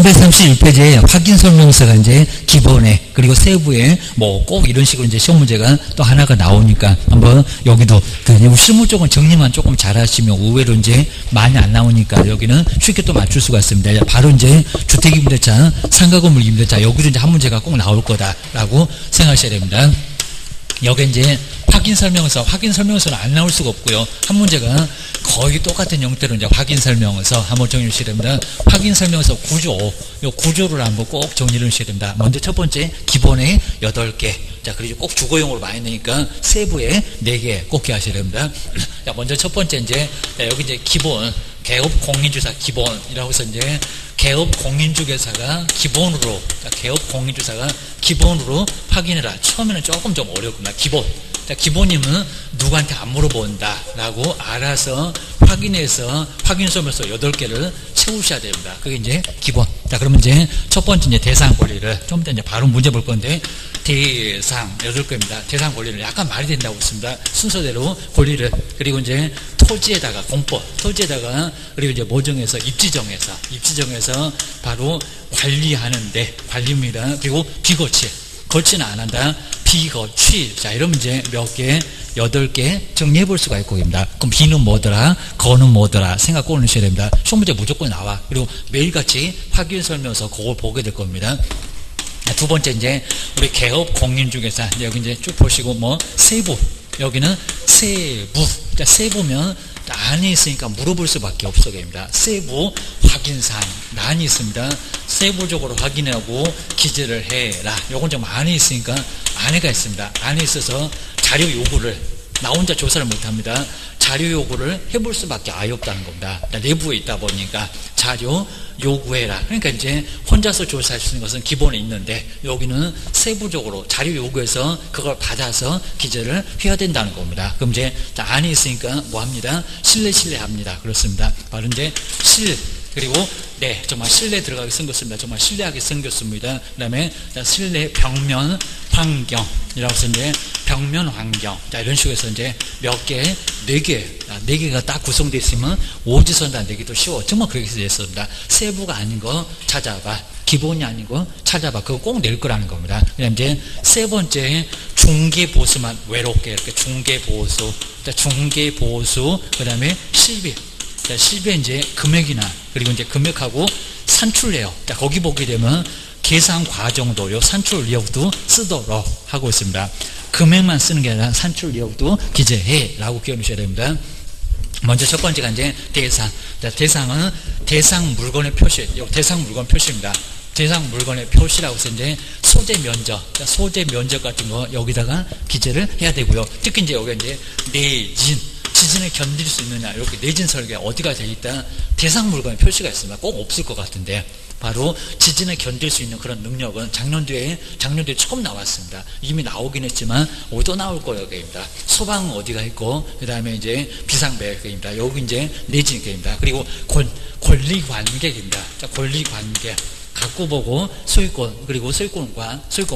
331페이지에 확인 설명서가 이제 기본에 그리고 세부에 뭐 꼭 이런 식으로 이제 시험 문제가 또 하나가 나오니까 한번 여기도 그 실무 쪽은 정리만 조금 잘 하시면 의외로 이제 많이 안 나오니까 여기는 쉽게 또 맞출 수가 있습니다. 바로 이제 주택임대차, 상가건물 임대차 여기도 이제 한 문제가 꼭 나올 거다라고 생각하셔야 됩니다. 여기 이제 확인 설명서는 안 나올 수가 없고요. 한 문제가 거의 똑같은 형태로 이제 확인 설명서 한번 정리해 주셔야 됩니다. 확인 설명서 구조, 요 구조를 한번 꼭 정리를 해주셔야 됩니다. 먼저 첫 번째, 기본에 8개. 자, 그리고 꼭 주거용으로 많이 내니까 세부에 4개 꼭 기하셔야 됩니다. 자, 먼저 첫 번째 이제, 여기 이제 기본, 개업 공인주사 기본이라고 해서 이제 개업 공인중개사가 기본으로, 개업 공인주사가 기본으로 확인해라. 처음에는 조금 좀 어렵구나. 기본. 자, 기본이면 누구한테 안 물어본다 라고 알아서 확인해서 확인서면서 8개를 채우셔야 됩니다. 그게 이제 기본. 자, 그러면 이제 첫 번째 이제 대상 권리를 좀 이따 이제 바로 문제 볼 건데, 대상 8개입니다. 대상 권리를 약간 말이 된다고 했습니다. 순서대로 권리를. 그리고 이제 토지에다가 공법, 토지에다가 그리고 이제 뭐 정해서 입지정해서 바로 관리하는데 관리입니다. 그리고 비거치. 거치는 안 한다. 비거취. 자, 이러면 이제 몇 개? 8개 정리해 볼 수가 있고 입니다. 그럼 비는 뭐더라? 거는 뭐더라? 생각 꼭 넣으셔야 됩니다. 시험 문제 무조건 나와. 그리고 매일같이 확인 설명서 그걸 보게 될 겁니다. 두 번째 이제 우리 개업 공인중개사 여기 이제 쭉 보시고 뭐 세부 여기는 세부. 자, 세부면 난이 있으니까 물어볼 수밖에 없어 됩니다. 세부 확인사항 난이 있습니다. 세부적으로 확인하고 기재를 해라. 요건 좀 안에 있으니까 안에가 있습니다. 안에 있어서 자료 요구를 나 혼자 조사를 못합니다. 자료 요구를 해볼 수밖에 아예 없다는 겁니다. 내부에 있다 보니까 자료 요구해라. 그러니까 이제 혼자서 조사할 수 있는 것은 기본에 있는데 여기는 세부적으로 자료 요구해서 그걸 받아서 기재를 해야 된다는 겁니다. 그럼 이제 안에 있으니까 뭐 합니다? 신뢰합니다. 그렇습니다. 바로 이제 그리고 네, 정말 신뢰 들어가게 생겼습니다. 정말 신뢰하게 생겼습니다. 그 다음에 신뢰 벽면 환경이라고 해서 이제 벽면 환경. 자, 이런 식으로 해서 이제 몇 개, 4개, 4개가 딱 구성되어 있으면 오지선다 내기도 쉬워. 정말 그렇게 됐습니다. 세부가 아닌 거 찾아봐. 기본이 아닌 거 찾아봐. 그거 꼭 낼 거라는 겁니다. 그다음 이제 세 번째 중개보수만 외롭게 이렇게 중개보수. 중개보수. 그 다음에 실비. 자, 실비에 이제 금액이나 그리고 이제 금액하고 산출내역. 자, 거기 보게 되면 계산 과정도 요 산출 내역도 쓰도록 하고 있습니다. 금액만 쓰는 게 아니라 산출 내역도 기재해 라고 기억해 주셔야 됩니다. 먼저 첫 번째가 이제 대상. 자, 대상은 대상 물건의 표시. 요 대상 물건 표시입니다. 대상 물건의 표시라고 해서 이제 소재 면적. 자, 소재 면적 같은 거 여기다가 기재를 해야 되고요. 특히 이제 여기 이제 내진. 지진을 견딜 수 있느냐 이렇게 내진 설계 어디가 되어 있다 대상 물건의 표시가 있습니다. 꼭 없을 것 같은데 바로 지진을 견딜 수 있는 그런 능력은 작년도에 처음 나왔습니다. 이미 나오긴 했지만 또 나올 거입니다. 소방은 어디가 있고 그 다음에 이제 비상배역입니다. 여기 이제 내진 계획입니다. 그리고 권리관계입니다. 자, 권리관계 갖고 보고 소유권 그리고 소유권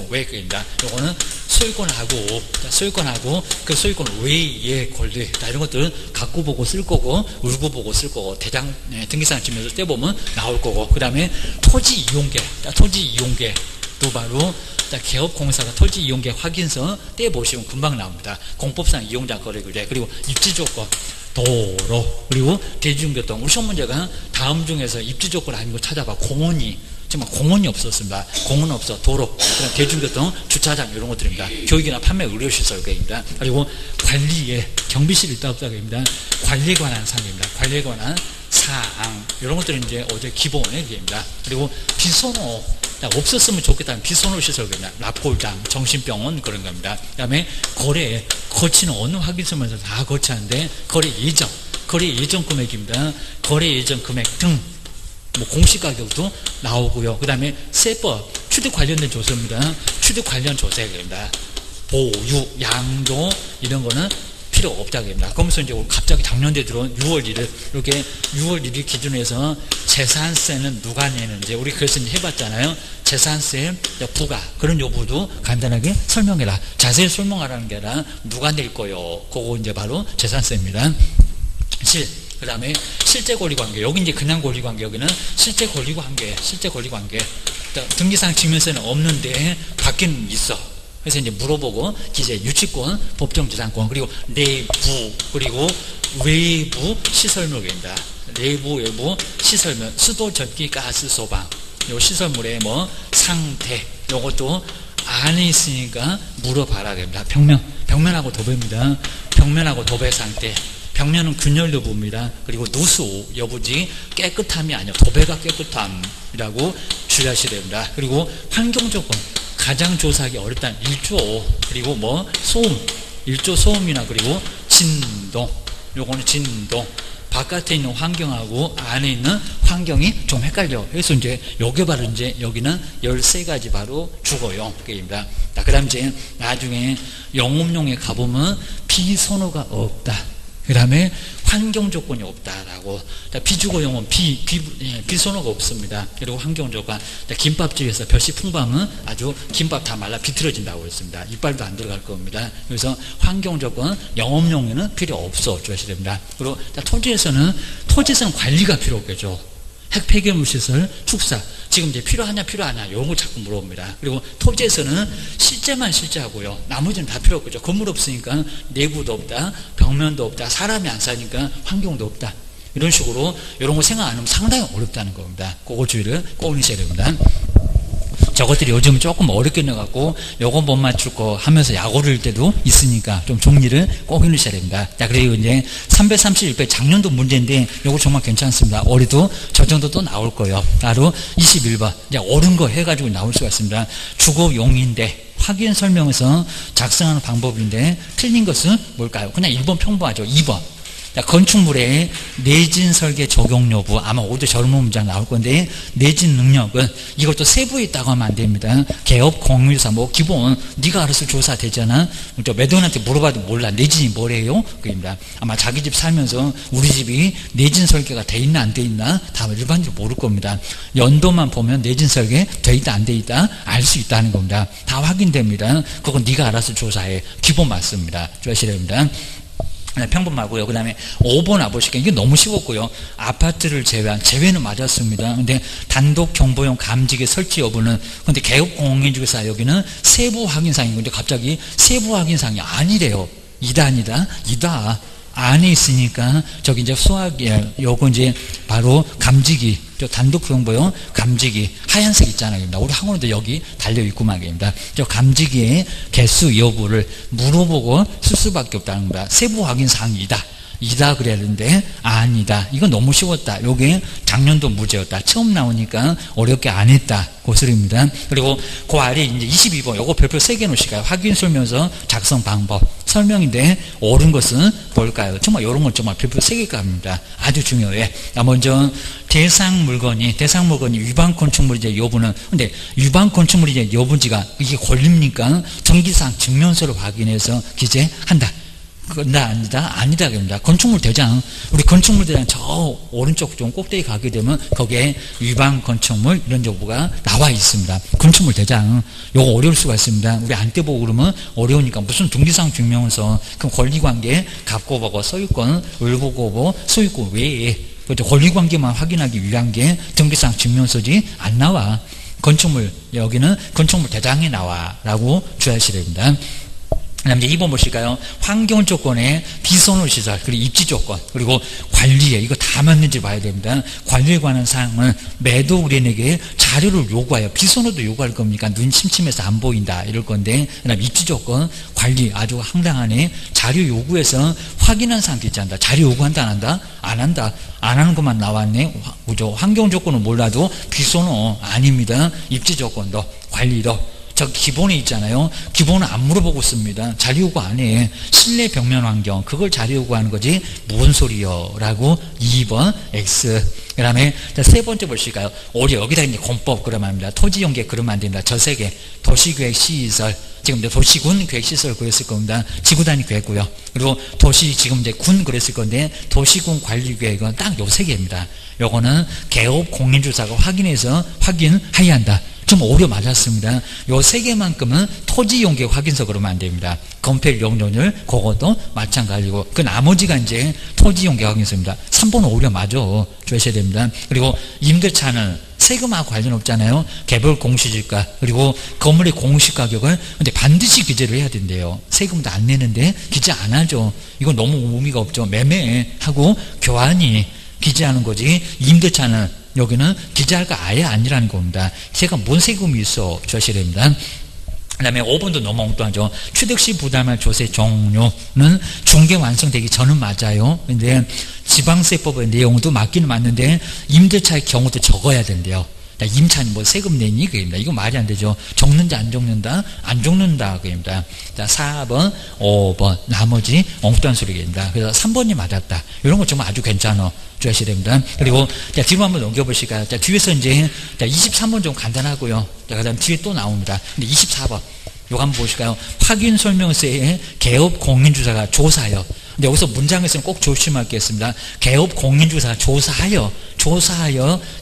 외입니다. 요거는 소유권하고 그 소유권 외의 권리 이런 것들은 갖고 보고 쓸 거고 울고 보고 쓸 거고 대장 등기상 지면서 떼보면 나올 거고 그 다음에 토지 이용계도 바로 개업공사가 토지 이용계 확인서 떼보시면 금방 나옵니다. 공법상 이용자 거래규제 그리고 입지조건 도로 그리고 대중교통 우리 시험 문제가 다음 중에서 입지조건 아닌 거 찾아봐. 정말 공원이 없었습니다. 공원 없어. 도로, 대중교통, 주차장 이런 것들입니다. 교육이나 판매 의료시설계입니다. 그리고 관리에 경비실 있다 없다입니다. 관리에 관한 사항입니다. 관리에 관한 사항 이런 것들은 이제 어제 기본의 얘기입니다. 그리고 비선호 없었으면 좋겠다는 비선호 시설계입니다. 납골당, 정신병원 그런 겁니다. 그다음에 거치는 어느 확인서면서 다 거치하는데 거래 예정 금액입니다. 거래 예정 금액 등. 뭐 공시 가격도 나오고요. 그 다음에 세법, 취득 관련된 조서입니다. 취득 관련 조서입니다. 보유, 양도 이런 거는 필요 없다고입니다. 그러면서 이제 갑자기 작년에 들어온 6월 1일 이렇게 6월 1일 기준으로 해서 재산세는 누가 내는지 우리 그래서 이제 해봤잖아요. 재산세 부과 그런 여부도 간단하게 설명해라. 자세히 설명하라는 게 아니라 누가 낼 거요. 그거 이제 바로 재산세입니다. 그 다음에 실제 권리관계. 여기 이제 그냥 권리관계, 여기는 실제 권리관계, 실제 권리관계. 등기상 증명서는 없는데 밖에는 있어. 그래서 이제 물어보고 기재, 유치권, 법정지상권, 그리고 내부, 그리고 외부 시설물입니다. 내부, 외부 시설물, 수도, 전기, 가스, 소방. 요 시설물의 뭐 상태, 요것도 안에 있으니까 물어봐라 됩니다. 벽면하고 도배입니다. 벽면하고 도배 상태. 벽면은 균열 여부입니다. 그리고 누수 여부지 깨끗함이 아니요. 도배가 깨끗함이라고 주의하셔야 됩니다. 그리고 환경조건. 가장 조사하기 어렵다는 일조, 그리고 뭐 소음, 일조 소음이나 그리고 진동, 요거는 진동. 바깥에 있는 환경하고 안에 있는 환경이 좀 헷갈려. 그래서 이제 요게 바로 이제 여기는 13가지 바로 주거용입니다. 그 다음 이제 나중에 영업용에 가보면 비선호가 없다. 그 다음에 환경 조건이 없다라고. 비주거용은 비선호가 없습니다. 그리고 환경 조건. 김밥집에서 볕이 풍부하면 아주 김밥 다 말라 비틀어진다고 했습니다. 이빨도 안 들어갈 겁니다. 그래서 환경 조건, 영업용에는 필요 없어 주셔야 됩니다. 그리고 토지에서는 관리가 필요 없겠죠. 핵폐기물 시설, 축사. 지금 이제 필요하냐 이런 걸 자꾸 물어봅니다. 그리고 토지에서는 실제만 실제하고요. 나머지는 다 필요 없겠죠. 건물 없으니까 내부도 없다, 벽면도 없다, 사람이 안 사니까 환경도 없다. 이런 식으로 이런 거 생각 안 하면 상당히 어렵다는 겁니다. 그거 주의를 꼭 하셔야 됩니다. 저것들이 요즘 조금 어렵게 나가고 요거 못 맞출 거 하면서 약오를 할 때도 있으니까 좀 정리를 꼭 해주셔야 됩니다. 자, 그리고 이제 331배 작년도 문제인데 요거 정말 괜찮습니다. 올해도 저 정도 또 나올 거예요. 바로 21번. 이제 옳은 거 해가지고 나올 수가 있습니다. 주거용인데 확인 설명에서 작성하는 방법인데 틀린 것은 뭘까요? 그냥 1번 평범하죠. 2번. 건축물의 내진 설계 적용 여부, 아마 오도 젊은 문장 나올 건데, 내진 능력은 이것도 세부에 있다고 하면 안 됩니다. 개업, 공유사, 뭐 기본 네가 알아서 조사되잖아. 매도인한테 물어봐도 몰라. 내진이 뭐래요? 그입니다. 아마 자기 집 살면서 우리 집이 내진 설계가 돼 있나 안 돼 있나 다 일반적으로 모를 겁니다. 연도만 보면 내진 설계 돼 있다 안 돼 있다 알 수 있다는 겁니다. 다 확인됩니다. 그건 네가 알아서 조사해. 기본 맞습니다. 조사하셔야 됩니다. 평범하고요. 그 다음에 5번 와보실게요. 이게 너무 쉬웠고요. 아파트를 제외는 맞았습니다. 근데 단독 경보용 감지기 설치 여부는, 근데 개업공인중개사 여기는 세부 확인사인 건데 갑자기 세부 확인사항이 아니래요. 이다. 안에 있으니까 저기 이제 요거 이제 바로 감지기, 저 단독 경보용 감지기 하얀색 있잖아요. 우리 학원에도 여기 달려 있고 말입니다. 저 감지기의 개수 여부를 물어보고 쓸 수밖에 없다는 겁니다. 세부 확인 사항이다. 이다 그래야 되는데 아니다. 이거 너무 쉬웠다. 요게 작년도 무죄였다. 처음 나오니까 어렵게 안 했다. 그 소리입니다. 그리고 그 아래 이제 22번 요거 별표 3개 놓으실까요? 확인 설명서 작성 방법 설명인데 옳은 것은 뭘까요? 정말 이런 건 정말 별표 3개가 합니다. 아주 중요해. 먼저 대상 물건이 위반 건축물이제 여부는, 근데 위반 건축물이제 여부지가 이게 걸립니까? 전기상 증명서를 확인해서 기재한다. 아니다 그럽니다. 건축물 대장, 우리 건축물 대장 저 오른쪽 좀 꼭대기 가게 되면 거기에 위반 건축물 이런 여부가 나와 있습니다. 건축물 대장 요거 어려울 수가 있습니다. 우리 안 떼보고 그러면 어려우니까 무슨 등기상 증명서, 그럼 권리관계 갑고보고 소유권, 을보고보 소유권 외에 권리관계만 확인하기 위한 게 등기상 증명서지 안 나와. 건축물 여기는 건축물 대장이 나와라고 주의하셔야 됩니다. 그 다음에 2번 보실까요? 환경 조건에 비선호 시설, 그리고 입지 조건, 그리고 관리에 이거 다 맞는지 봐야 됩니다. 관리에 관한 사항은 매도 의뢰인에게 자료를 요구하여, 비선호도 요구할 겁니까? 눈 침침해서 안 보인다 이럴 건데, 그 다음에 입지 조건, 관리 아주 황당하네. 자료 요구해서 확인한 사항도 있지 않다. 자료 요구한다 안 한다? 안 한다. 안 하는 것만 나왔네. 그죠? 환경 조건은 몰라도 비선호 아닙니다. 입지 조건도 관리도. 저 기본에 있잖아요. 기본은 안 물어보고 씁니다. 자료 요구 안 해. 실내 벽면 환경 그걸 자료 요구하는 거지 뭔 소리요 라고 2번 X. 그 다음에 세 번째 보실까요? 오히려 여기다 이제 공법 그러면 합니다. 토지용계 그러면 안 됩니다. 저 세 개. 도시계획 시설, 지금 이제 도시군 계획시설 그랬을 겁니다. 지구단위 계획고요. 그리고 도시 지금 이제 군 그랬을 건데 도시군 관리계획은 딱 요 세 개입니다. 요거는 개업 공인주사가 확인해서 확인해야 한다. 좀 오류 맞았습니다. 요 세 개만큼은 토지 용계 확인서 그러면 안 됩니다. 건폐율 용적률 그것도 마찬가지고 그 나머지가 이제 토지 용계 확인서입니다. 3번 오류 맞아 주셔야 됩니다. 그리고 임대차는 세금하고 관련 없잖아요. 개별 공시지가 그리고 건물의 공시가격을 근데 반드시 기재를 해야 된대요. 세금도 안 내는데 기재 안 하죠. 이건 너무 의미가 없죠. 매매하고 교환이 기재하는 거지. 임대차는 여기는 기재할 거 아예 아니라는 겁니다. 제가 뭔 세금이 있어 주셔야 됩니다. 그 다음에 5번도 너무 엉뚱하죠. 취득시 부담할 조세 종료는 중개 완성되기 전은 맞아요. 근데 지방세법의 내용도 맞기는 맞는데 임대차의 경우도 적어야 된대요. 임차는 뭐 세금 내니 그입니다. 이거 말이 안 되죠. 적는지 안 적는다, 안 적는다 그입니다. 자, 4번, 5번 나머지 엉뚱한 소리입니다. 그래서 3번이 맞았다. 이런 거 정말 아주 괜찮아. 주셔야 됩니다. 그리고 자, 뒤로 한번 넘겨보실까요? 자, 뒤에서 이제 자, 23번 좀 간단하고요. 자, 그다음 뒤에 또 나옵니다. 근데 24번 요거 한번 보실까요? 확인 설명서에 개업 공인주사가 조사하여. 근데 여기서 문장에서는 꼭 조심할 게 있습니다. 개업 공인주사가 조사하여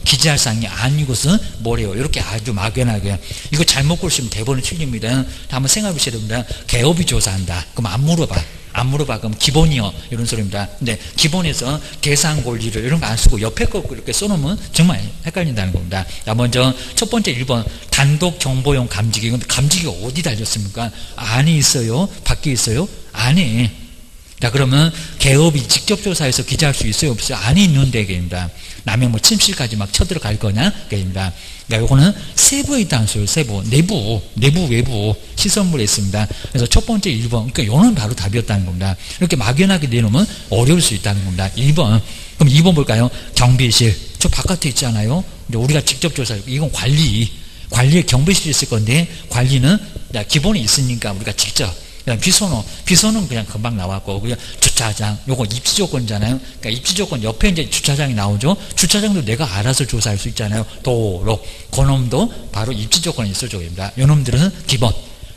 기재할 사항이 아니고서 뭐래요? 이렇게 아주 막연하게. 이거 잘못 고르시면 대본이 틀립니다. 한번 생각해 보셔야 됩니다. 개업이 조사한다. 그럼 안 물어봐. 그럼 기본이요. 이런 소리입니다. 근데 기본에서 대상 권리를 이런 거 안 쓰고 옆에 거 이렇게 써놓으면 정말 헷갈린다는 겁니다. 자, 먼저 첫 번째 1번 단독 정보용 감지기. 근데 감지기가 어디 달렸습니까? 안에 있어요? 밖에 있어요? 안에. 자, 그러면 개업이 직접 조사해서 기재할 수 있어요? 없어요? 안에 있는 데입니다. 남의 뭐 침실까지 막 쳐들어갈 거냐? 그입니다. 그러니까 요거는 세부의 단수예요. 세부. 내부, 외부 시설물에 있습니다. 그래서 첫 번째 1번. 그러니까 요는 바로 답이었다는 겁니다. 이렇게 막연하게 내놓으면 어려울 수 있다는 겁니다. 1번. 그럼 2번 볼까요? 경비실. 저 바깥에 있잖아요. 근데 우리가 직접 조사, 이건 관리에 경비실이 있을 건데 관리는 기본이 있으니까 우리가 직접. 비서는 그냥 금방 나왔고, 그냥 주차장, 요거 입지 조건이잖아요. 그러니까 입지 조건 옆에 이제 주차장이 나오죠. 주차장도 내가 알아서 조사할 수 있잖아요. 도로, 그놈도 바로 입지 조건이 있을 쪽입니다. 요 놈들은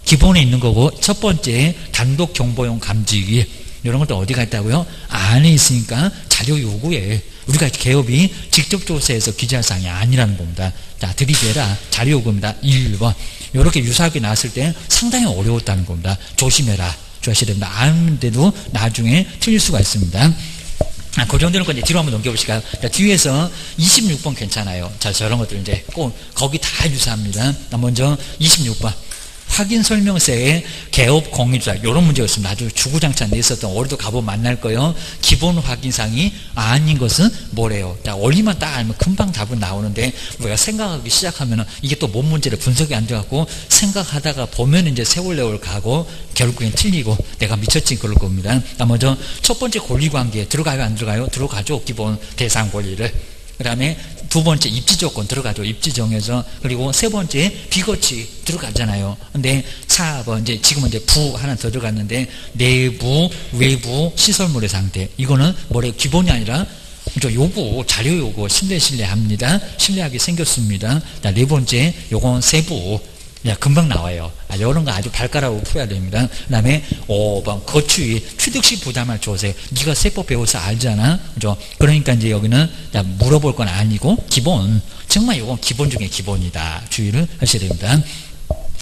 기본에 있는 거고, 첫 번째 단독 정보용 감지기. 이런 것도 어디가 있다고요? 안에 있으니까 자료 요구에 우리가 개업이 직접 조사해서 기재할 사항이 아니라는 겁니다. 자, 들이대라. 자료 요구입니다. 1번. 이렇게 유사하게 나왔을 때 상당히 어려웠다는 겁니다. 조심해라. 주셔야 됩니다. 아는데도 나중에 틀릴 수가 있습니다. 그 정도는 이제 뒤로 한번 넘겨보실까요? 자, 뒤에서 26번 괜찮아요. 자, 저런 것들 이제 꼭 거기 다 유사합니다. 먼저 26번. 확인 설명서에 개업 공인주사 이런 문제였습니다. 아주 주구장창 냈었던 올해도 가보면 만날 거예요. 기본 확인사항이 아닌 것은 뭐래요? 자, 원리만 딱 알면 금방 답은 나오는데 우리가 생각하기 시작하면 이게 또 뭔 문제를 분석이 안 돼갖고 생각하다가 보면 이제 세월레월 가고 결국엔 틀리고 내가 미쳤지 그럴 겁니다. 먼저 첫 번째 권리관계 들어가요 안 들어가요? 들어가죠. 기본 대상 권리를. 그 다음에 두 번째 입지 조건 들어가죠. 입지 정해서. 그리고 세 번째 비거치 들어가잖아요. 근데 4번 이제 지금은 이제 부 하나 더 들어갔는데 내부 외부 시설물의 상태. 이거는 뭐래 기본이 아니라 요구 자료 요구 신뢰합니다. 신뢰하게 생겼습니다. 자, 네 번째 요건 세부. 야, 금방 나와요. 이런 거 아주 발가락으로 풀어야 됩니다. 그 다음에 5번 거추위 취득시 부담할 조세. 네가 세법 배워서 알잖아. 그죠? 그러니까 이제 여기는 물어볼 건 아니고 기본. 정말 이건 기본 중에 기본이다. 주의를 하셔야 됩니다.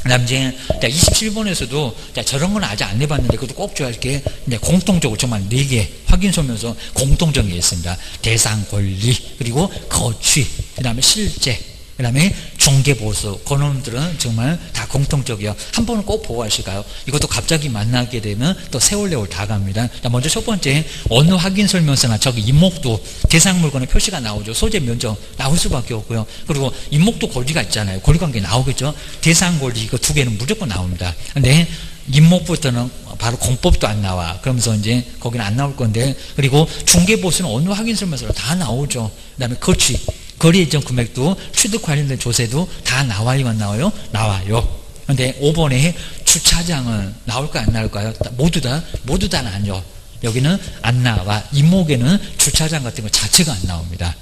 그 다음 이제 27번에서도 저런 건 아직 안 해봤는데 그것도 꼭 줘야 할 게 공통적으로 정말 4개 확인 설명서 공통적인 게 있습니다. 대상 권리 그리고 거취 그 다음에 실제 그 다음에 중개보수 그놈들은 정말 다 공통적이요. 한 번은 꼭 보고 하실까요? 이것도 갑자기 만나게 되면 또 세월레월 다 갑니다. 자, 먼저 첫 번째 어느 확인 설명서나 저기 임목도 대상 물건의 표시가 나오죠. 소재 면적 나올 수밖에 없고요. 그리고 임목도 권리가 있잖아요. 권리관계 나오겠죠. 대상 권리 이거 두 개는 무조건 나옵니다. 근데 임목부터는 바로 공법도 안 나와. 그러면서 이제 거기는 안 나올 건데 그리고 중개보수는 어느 확인 설명서로 다 나오죠. 그 다음에 거취 거래 이전 금액도 취득 관련된 조세도 다 나와요 안 나와요? 나와요. 근데 5번에 주차장은 나올까 안 나올까요? 모두 다는 아니요. 여기는 안 나와. 임목에는 주차장 같은 거 자체가 안 나옵니다.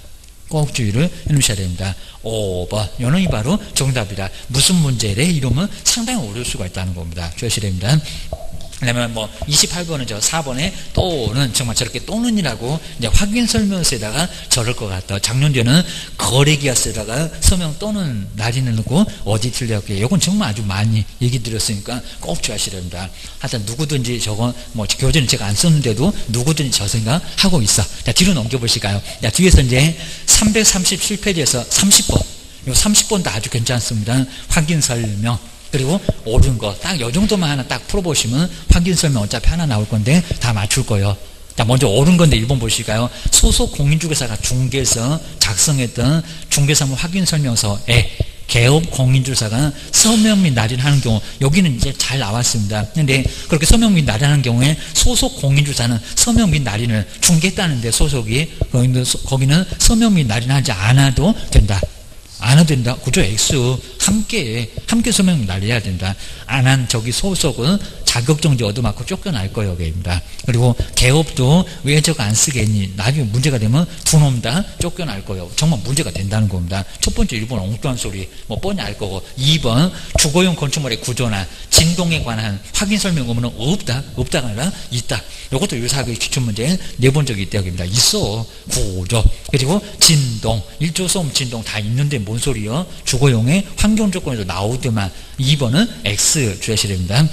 꼭 주의를 해놓으셔야 됩니다. 5번 요놈이 바로 정답이다. 무슨 문제래? 이러면 상당히 어려울 수가 있다는 겁니다. 주셔야 됩니다. 그다음에 뭐 28번은 저 4번에 또는 정말 저렇게 또는이라고 이제 확인 설명서에다가 저럴 것 같다. 작년도에는 거래기하서에다가 서명 또는 날인을 넣고 어디 틀렸게. 이건 정말 아주 많이 얘기 드렸으니까 꼭 주의하셔야 됩니다. 하여튼 누구든지 저거 뭐 교재는 제가 안 썼는데도 누구든지 저 생각 하고 있어. 자, 뒤로 넘겨보실까요? 자, 뒤에서 이제 337페이지에서 30번. 요 30번도 아주 괜찮습니다. 확인 설명. 그리고 옳은 거 딱 요 정도만 하나 딱 풀어보시면 확인 설명 어차피 하나 나올 건데 다 맞출 거예요. 자, 먼저 옳은 건데 1번 보실까요? 소속 공인중개사가 중개서 작성했던 중개사무 확인 설명서에 개업 공인중개사가 서명 및 날인하는 경우, 여기는 이제 잘 나왔습니다. 근데 그렇게 서명 및 날인하는 경우에 소속 공인중개사는 서명 및 날인을 중개했다는데 소속이 거기는 서명 및 날인하지 않아도 된다. 안 해도 된다. 그죠? X. 함께 서명 날려야 된다. 안 한 저기 소속은 자격정지 얻어맞고 쫓겨날 거예요. 여기입니다. 그리고 개업도 왜 저거 안 쓰겠니? 나중에 문제가 되면 두 놈 다 쫓겨날 거예요. 정말 문제가 된다는 겁니다. 첫 번째 1번 엉뚱한 소리 뭐 뻔히 알 거고, 2번 주거용 건축물의 구조나 진동에 관한 확인 설명 의무는 없다가 아니라 있다. 이것도 유사하게 기출문제 내본 적이 있다. 여기입니다. 있어. 구조. 그리고 진동, 일조소음 진동 다 있는데 뭔 소리요? 주거용의 환경 조건에서 나오더만. 2번은 X 주의하셔야 됩니다.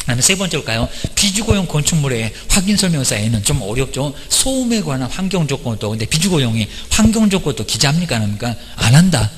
다음에 세 번째 볼까요? 비주거용 건축물의 확인 설명서에는 좀 어렵죠. 소음에 관한 환경 조건도, 근데 비주거용이 환경 조건도 기재합니까 안 합니까? 안 한다.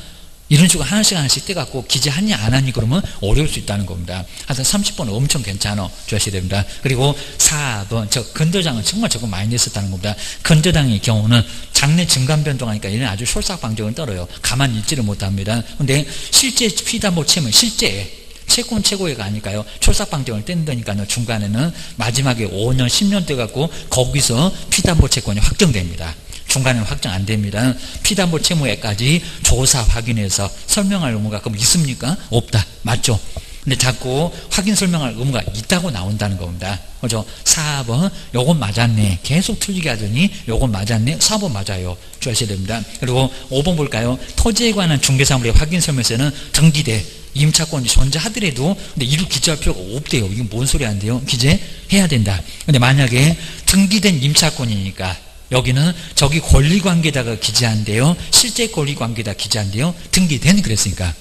이런 식으로 하나씩 떼갖고 기재하니 안 하니 그러면 어려울 수 있다는 겁니다. 하여튼 30번은 엄청 괜찮아. 주의하셔야 됩니다. 그리고 4번 저 건조장은 정말 저거 많이 냈었다는 겁니다. 건조장의 경우는 장내 증감 변동하니까 얘는 아주 솔삭 방정을 떨어요. 가만히 있지를 못합니다. 근데 실제 피담보 채무 실제 채권 최고액 아닐까요? 촐싹방정을 뗀다니까요. 중간에는 마지막에 5년 10년 돼갖고 거기서 피담보 채권이 확정됩니다. 중간에는 확정 안 됩니다. 피담보 채무액까지 조사 확인해서 설명할 의무가 그럼 있습니까? 없다. 맞죠? 근데 자꾸 확인 설명할 의무가 있다고 나온다는 겁니다. 그죠? 4번 요건 맞았네. 계속 틀리게 하더니 요건 맞았네. 4번 맞아요. 주의하셔야 됩니다. 그리고 5번 볼까요? 토지에 관한 중개사물의 확인 설명서는 정기대 임차권이 존재하더라도 근데 이를 기재할 필요가 없대요. 이게 뭔 소리 안 돼요? 기재해야 된다. 근데 만약에 등기된 임차권이니까 여기는 저기 권리관계다가 기재한대요. 실제 권리관계다 기재한대요. 등기된 그랬으니까.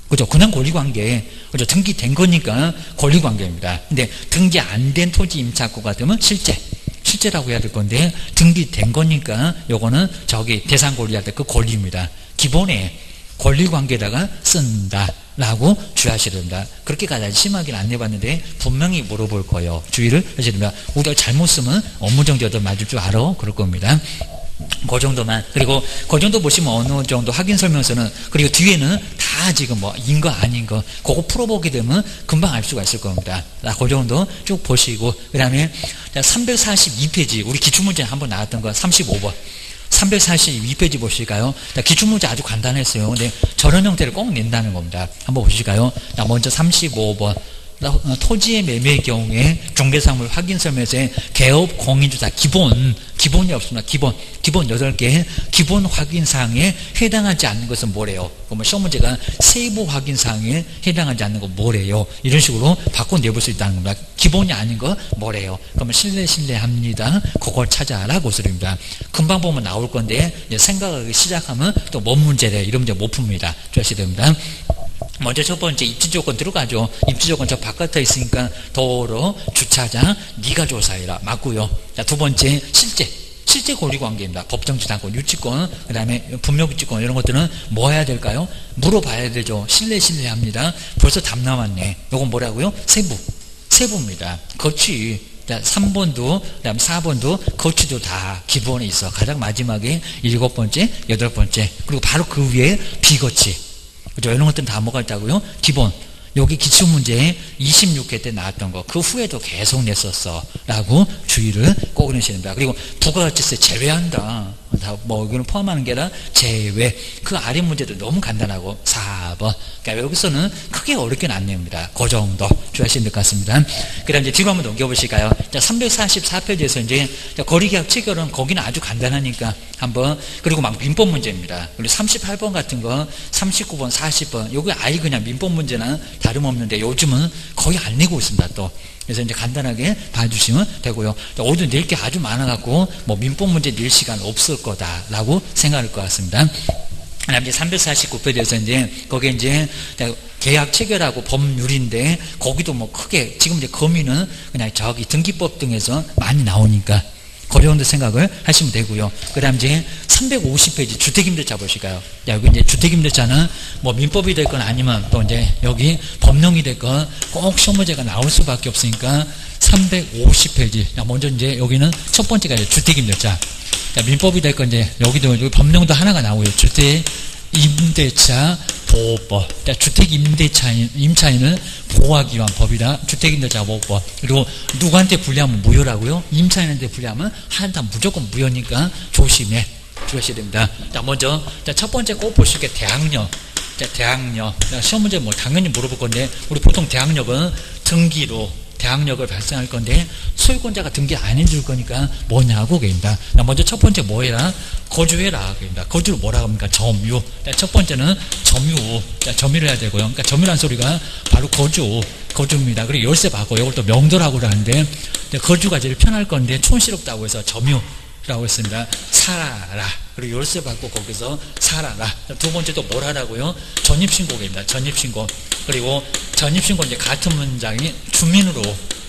그죠? 그냥 권리관계. 그죠? 등기된 거니까 권리관계입니다. 근데 등기 안 된 토지 임차권 같으면 실제라고 해야 될 건데 등기된 거니까 요거는 저기 대상 권리할 때 그 권리입니다. 기본에 권리관계다가 쓴다 라고 주의하셔야 됩니다. 그렇게까지 심하게는 안 해봤는데 분명히 물어볼 거예요. 주의를 하셔야 됩니다. 우리가 잘못 쓰면 업무정지도 맞을 줄 알아. 그럴 겁니다. 그 정도만. 그리고 그 정도 보시면 어느 정도 확인 설명서는, 그리고 뒤에는 다 지금 뭐 인 거 아닌 거 그거 풀어보게 되면 금방 알 수가 있을 겁니다. 그 정도 쭉 보시고, 그 다음에 342페이지 우리 기출문제 한번 나왔던 거 35번 342페이지 보실까요? 기출문제 아주 간단했어요. 근데 저런 형태를 꼭 낸다는 겁니다. 한번 보실까요? 먼저 35번 토지의 매매의 경우에 중개사물 확인 설명서에 개업 공인주사 기본이 없습니다. 기본 8개 기본 확인사항에 해당하지 않는 것은 뭐래요? 그러면 시험 문제가 세부 확인사항에 해당하지 않는 거 뭐래요? 이런 식으로 바꿔내볼 수 있다는 겁니다. 기본이 아닌 거 뭐래요? 그러면 신뢰합니다. 그걸 찾아라 고소입니다. 금방 보면 나올 건데 생각하기 시작하면 또 뭔 문제래? 이런 문제 못 풉니다. 주의하셔야 됩니다. 먼저 첫 번째 입지조건 들어가죠. 입지조건 저 바깥에 있으니까 도로, 주차장, 네가 조사해라. 맞고요. 자, 두 번째 실제 권리관계입니다. 법정지상권, 유치권, 그 다음에 분묘유치권 이런 것들은 뭐 해야 될까요? 물어봐야 되죠. 신뢰합니다. 벌써 답 나왔네. 이건 뭐라고요? 세부입니다. 거치. 자, 3번도, 그 다음 4번도, 거치도 다 기본에 있어. 가장 마지막에 7번째, 8번째. 그리고 바로 그 위에 비거치. 그죠? 이런 것들은 다 뭐가 있다고요? 기본. 여기 기출문제에 26회 때 나왔던 거, 그 후에도 계속 냈었어. 라고 주의를 꼭 해주셔야 됩니다. 그리고 부가가치세 제외한다. 다 뭐, 이거는 포함하는 게 아니라 제외. 그 아래 문제도 너무 간단하고, 4번. 그러니까 여기서는 크게 어렵게는 안 냅니다. 그 정도 주의하시면 될 것 같습니다. 그 다음 이제 뒤로 한번 넘겨보실까요? 자, 344페이지에서 이제, 거리계약 체결은 거기는 아주 간단하니까 한번, 그리고 막 민법 문제입니다. 그리고 38번 같은 거, 39번, 40번, 요거 아예 그냥 민법 문제나 다름없는데 요즘은 거의 안 내고 있습니다. 또 그래서 이제 간단하게 봐주시면 되고요. 오도 낼 게 아주 많아갖고 뭐 민법 문제 낼 시간 없을 거다라고 생각할 것 같습니다. 그다음 이제 349페이지에서 이제 거기에 이제 계약 체결하고 법률인데 거기도 뭐 크게 지금 이제 거미는 그냥 저기 등기법 등에서 많이 나오니까 그런 생각을 하시면 되고요. 그 다음 이제 350페이지 주택임대차 보실까요? 여기 이제 주택임대차는 뭐 민법이 됐건 아니면 또 이제 여기 법령이 됐건 꼭 시험 문제가 나올 수밖에 없으니까 350페이지. 먼저 이제 여기는 첫 번째가 이제 주택임대차. 민법이 됐건 이제 여기도 여기 법령도 하나가 나오고요. 주택임대차 보호법. 주택임차인을 보호하기 위한 법이다. 주택임대차 보호법. 그리고 누구한테 불리하면 무효라고요? 임차인한테 불리하면 한탄 무조건 무효니까 조심해 주셔야 됩니다. 자, 먼저 첫 번째 꼭 보실 게 대학력. 자, 대학력. 시험 문제 뭐 당연히 물어볼 건데 우리 보통 대학력은 등기로 대학력을 발생할 건데 소유권자가 등기 안 해줄 거니까 뭐냐고 그럽니다. 먼저 첫 번째 뭐해라? 거주해라 그럽니다. 거주를 뭐라고 합니까? 점유. 첫 번째는 점유. 점유를 해야 되고요. 그러니까 점유란 소리가 바로 거주입니다. 그리고 열쇠 받고 이걸 또 명도라고 하는데 거주가 제일 편할 건데 촌스럽다고 해서 점유라고 했습니다. 살아라. 그리고 열쇠 받고 거기서 살아라. 두 번째 또 뭘 하라고요? 전입신고입니다. 전입신고. 그리고 전입신고 이제 같은 문장이 주민으로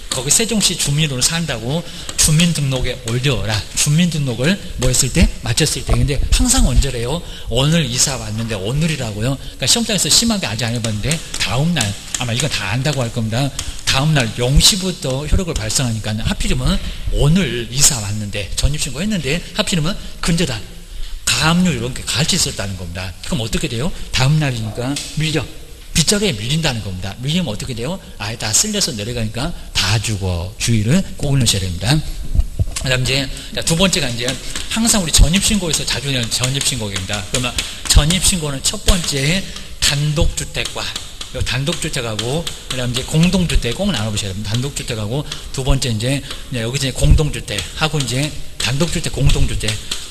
거기 세종시 주민으로 산다고 주민등록에 올려라. 주민등록을 뭐 했을 때? 마쳤을 때. 근데 항상 언제래요? 오늘 이사 왔는데 오늘이라고요. 그러니까 시험장에서 심하게 아직 안 해봤는데 다음날 아마 이건 다 안다고 할 겁니다. 다음날 0시부터 효력을 발생하니까 하필이면 오늘 이사 왔는데 전입신고 했는데 하필이면 근저다. 가압류 이런 게 같이 있었다는 겁니다. 그럼 어떻게 돼요? 다음날이니까 밀려. 빗자루에 밀린다는 겁니다. 밀리면 어떻게 돼요? 아예 다 쓸려서 내려가니까 다 죽어. 주의를 꼭 넣으셔야 됩니다. 그 다음 이제 두 번째가 이제 항상 우리 전입신고에서 자주 내는 전입신고입니다. 그러면 전입신고는 첫 번째 단독주택과 단독주택하고 그다음 이제 공동주택 꼭 나눠보셔야 됩니다. 단독주택하고 두 번째 이제 여기 이제 공동주택하고 이제 단독주택, 공동주택.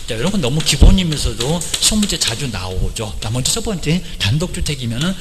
자, 이런 건 너무 기본이면서도 시험 문제 자주 나오죠. 자, 먼저 첫 번째 단독주택이면은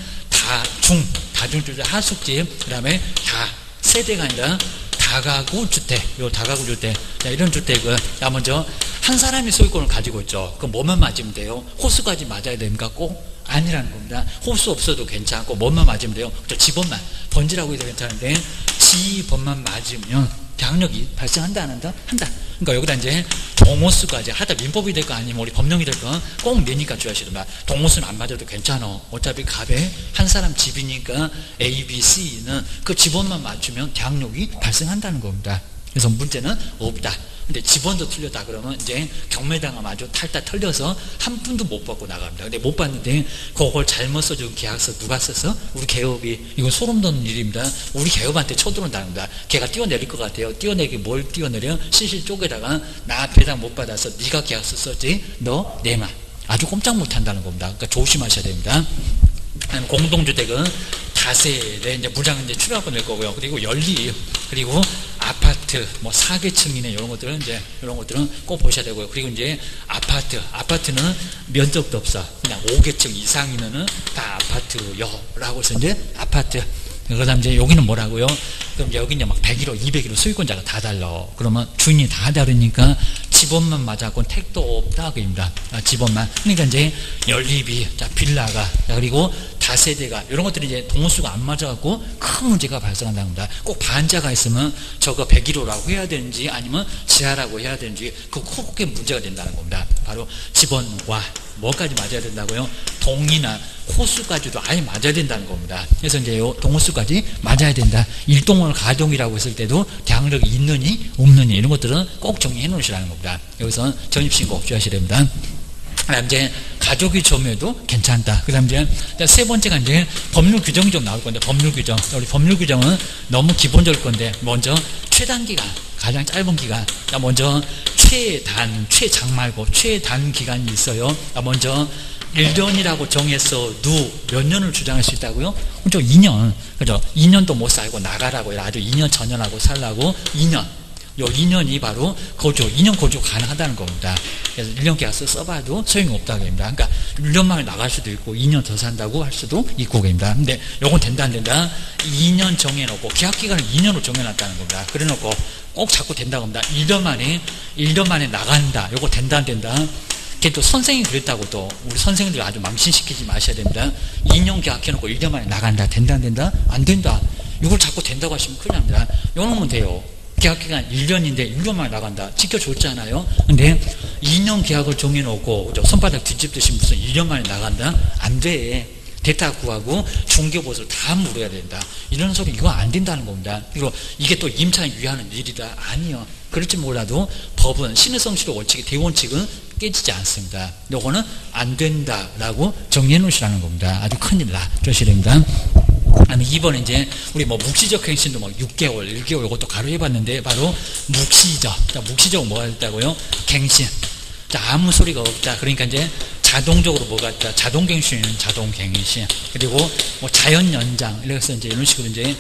다중주택, 하숙집, 그다음에 다 세대가 아니라 다가구 주택, 요 다가구 주택. 자, 이런 주택을 먼저 한 사람이 소유권을 가지고 있죠. 그럼 뭐만 맞으면 돼요? 호수까지 맞아야 됩니까? 꼭 아니라는 겁니다. 호수 없어도 괜찮고 뭐만 맞으면 돼요? 집원만 번지라고 해도 괜찮은데 지번만 맞으면 대학력이 발생한다 안 한다? 한다. 그러니까 여기다 이제 동호수까지 하다 민법이 될 거 아니면 우리 법령이 될 거 꼭 내니까 주의하시더만. 동호수는 안 맞아도 괜찮아. 어차피 갑에 한 사람 집이니까 A, B, C는 그 집원만 맞추면 대학력이 발생한다는 겁니다. 그래서 문제는 없다. 근데 집원도 틀렸다 그러면 이제 경매당하면 아주 탈탈 털려서 한 푼도 못 받고 나갑니다. 근데 못 받는데 그걸 잘못 써준 계약서 누가 썼어? 우리 개업이. 이건 소름 돋는 일입니다. 우리 개업한테 쳐들어온다는 겁니다. 걔가 뛰어내릴 것 같아요. 뛰어내기 뭘 뛰어내려? 실실 쪽에다가 나 배당 못 받아서 네가 계약서 썼지? 너 내놔. 아주 꼼짝 못한다는 겁니다. 그러니까 조심하셔야 됩니다. 공동주택은 다세대 이제 무장 이제 출하고 낼 거고요. 그리고 연리 그리고 아파트 뭐 4계층이네 이런 것들은 이제 이런 것들은 꼭 보셔야 되고요. 그리고 이제 아파트는 면적도 없어. 그냥 5계층 이상이면은 다 아파트요라고 해서 이제 아파트. 그다음 이제 여기는 뭐라고요? 그럼 여기 이제 막 101호, 201호 소유권자가 다 달라. 그러면 주인이 다 다르니까 집원만 맞았고 택도 없다 그입니다. 집원만. 그러니까 이제 연립이, 자 빌라가, 자, 그리고 다세대가 이런 것들이 이제 동호수가 안 맞아갖고 큰 문제가 발생한다는 겁니다. 꼭 반자가 있으면 저거 101호라고 해야 되는지 아니면 지하라고 해야 되는지 그 크게 문제가 된다는 겁니다. 바로 집원과 뭐까지 맞아야 된다고요? 동이나 호수까지도 아예 맞아야 된다는 겁니다. 그래서 이제 요 동호수까지 맞아야 된다. 일동을 가동이라고 했을 때도 대학력이 있느니 없느니 이런 것들은 꼭 정리해 놓으시라는 겁니다. 여기서 전입신고 주의하셔야 됩니다. 그다음 이제 가족이 점유해도 괜찮다. 그다음 이제 세 번째가 이제 법률 규정이 좀 나올 건데 법률 규정. 우리 법률 규정은 너무 기본적일 건데 먼저 최단 기간, 가장 짧은 기간. 먼저 최장 말고 최단 기간이 있어요. 먼저 1년이라고 정했어도 몇 년을 주장할 수 있다고요? 그죠? 2년. 그죠? 2년도 못 살고 나가라고 해라. 아주 2년 전연하고 살라고 2년. 요 2년이 바로 거주, 2년 거주 가능하다는 겁니다. 그래서 1년 계약서 써봐도 소용이 없다고 합니다. 그러니까 1년 만에 나갈 수도 있고 2년 더 산다고 할 수도 있고 그럽니다. 근데 요건 된다 안 된다? 2년 정해놓고 계약 기간을 2년으로 정해놨다는 겁니다. 그래놓고 꼭 자꾸 된다고 합니다. 1년 만에 나간다. 요거 된다 안 된다? 걔 또 선생이 그랬다고 또 우리 선생님들 아주 망신시키지 마셔야 됩니다. 2년 계약해놓고 1년 만에 나간다. 된다 안 된다? 안 된다. 이걸 자꾸 된다고 하시면 큰일 납니다. 요놈은 돼요. 계약기간 1년인데 1년 만에 나간다. 지켜줬잖아요. 근데 2년 계약을 정해놓고 손바닥 뒤집듯이 무슨 1년 만에 나간다? 안 돼. 됐다고 하고 중개보수를 다 물어야 된다. 이런 소리 이거 안 된다는 겁니다. 그리고 이게 또 임차인 위하는 일이다. 아니요. 그럴지 몰라도 법은 신의성실의 원칙이 대원칙은 깨지지 않습니다. 요거는 안 된다라고 정리해 놓으시라는 겁니다. 아주 큰일 나. 조심해야 됩니다. 아니, 이번에 이제, 우리 묵시적 행신도 6개월, 1개월 이것도 가로해봤는데, 바로 묵시적. 자, 묵시적은 뭐가 있다고요? 갱신. 자, 아무 소리가 없다. 그러니까 이제, 자동적으로 뭐가 있다. 자동갱신은 자동갱신. 그리고 자연 연장. 이래서 이제 이런 식으로 이제,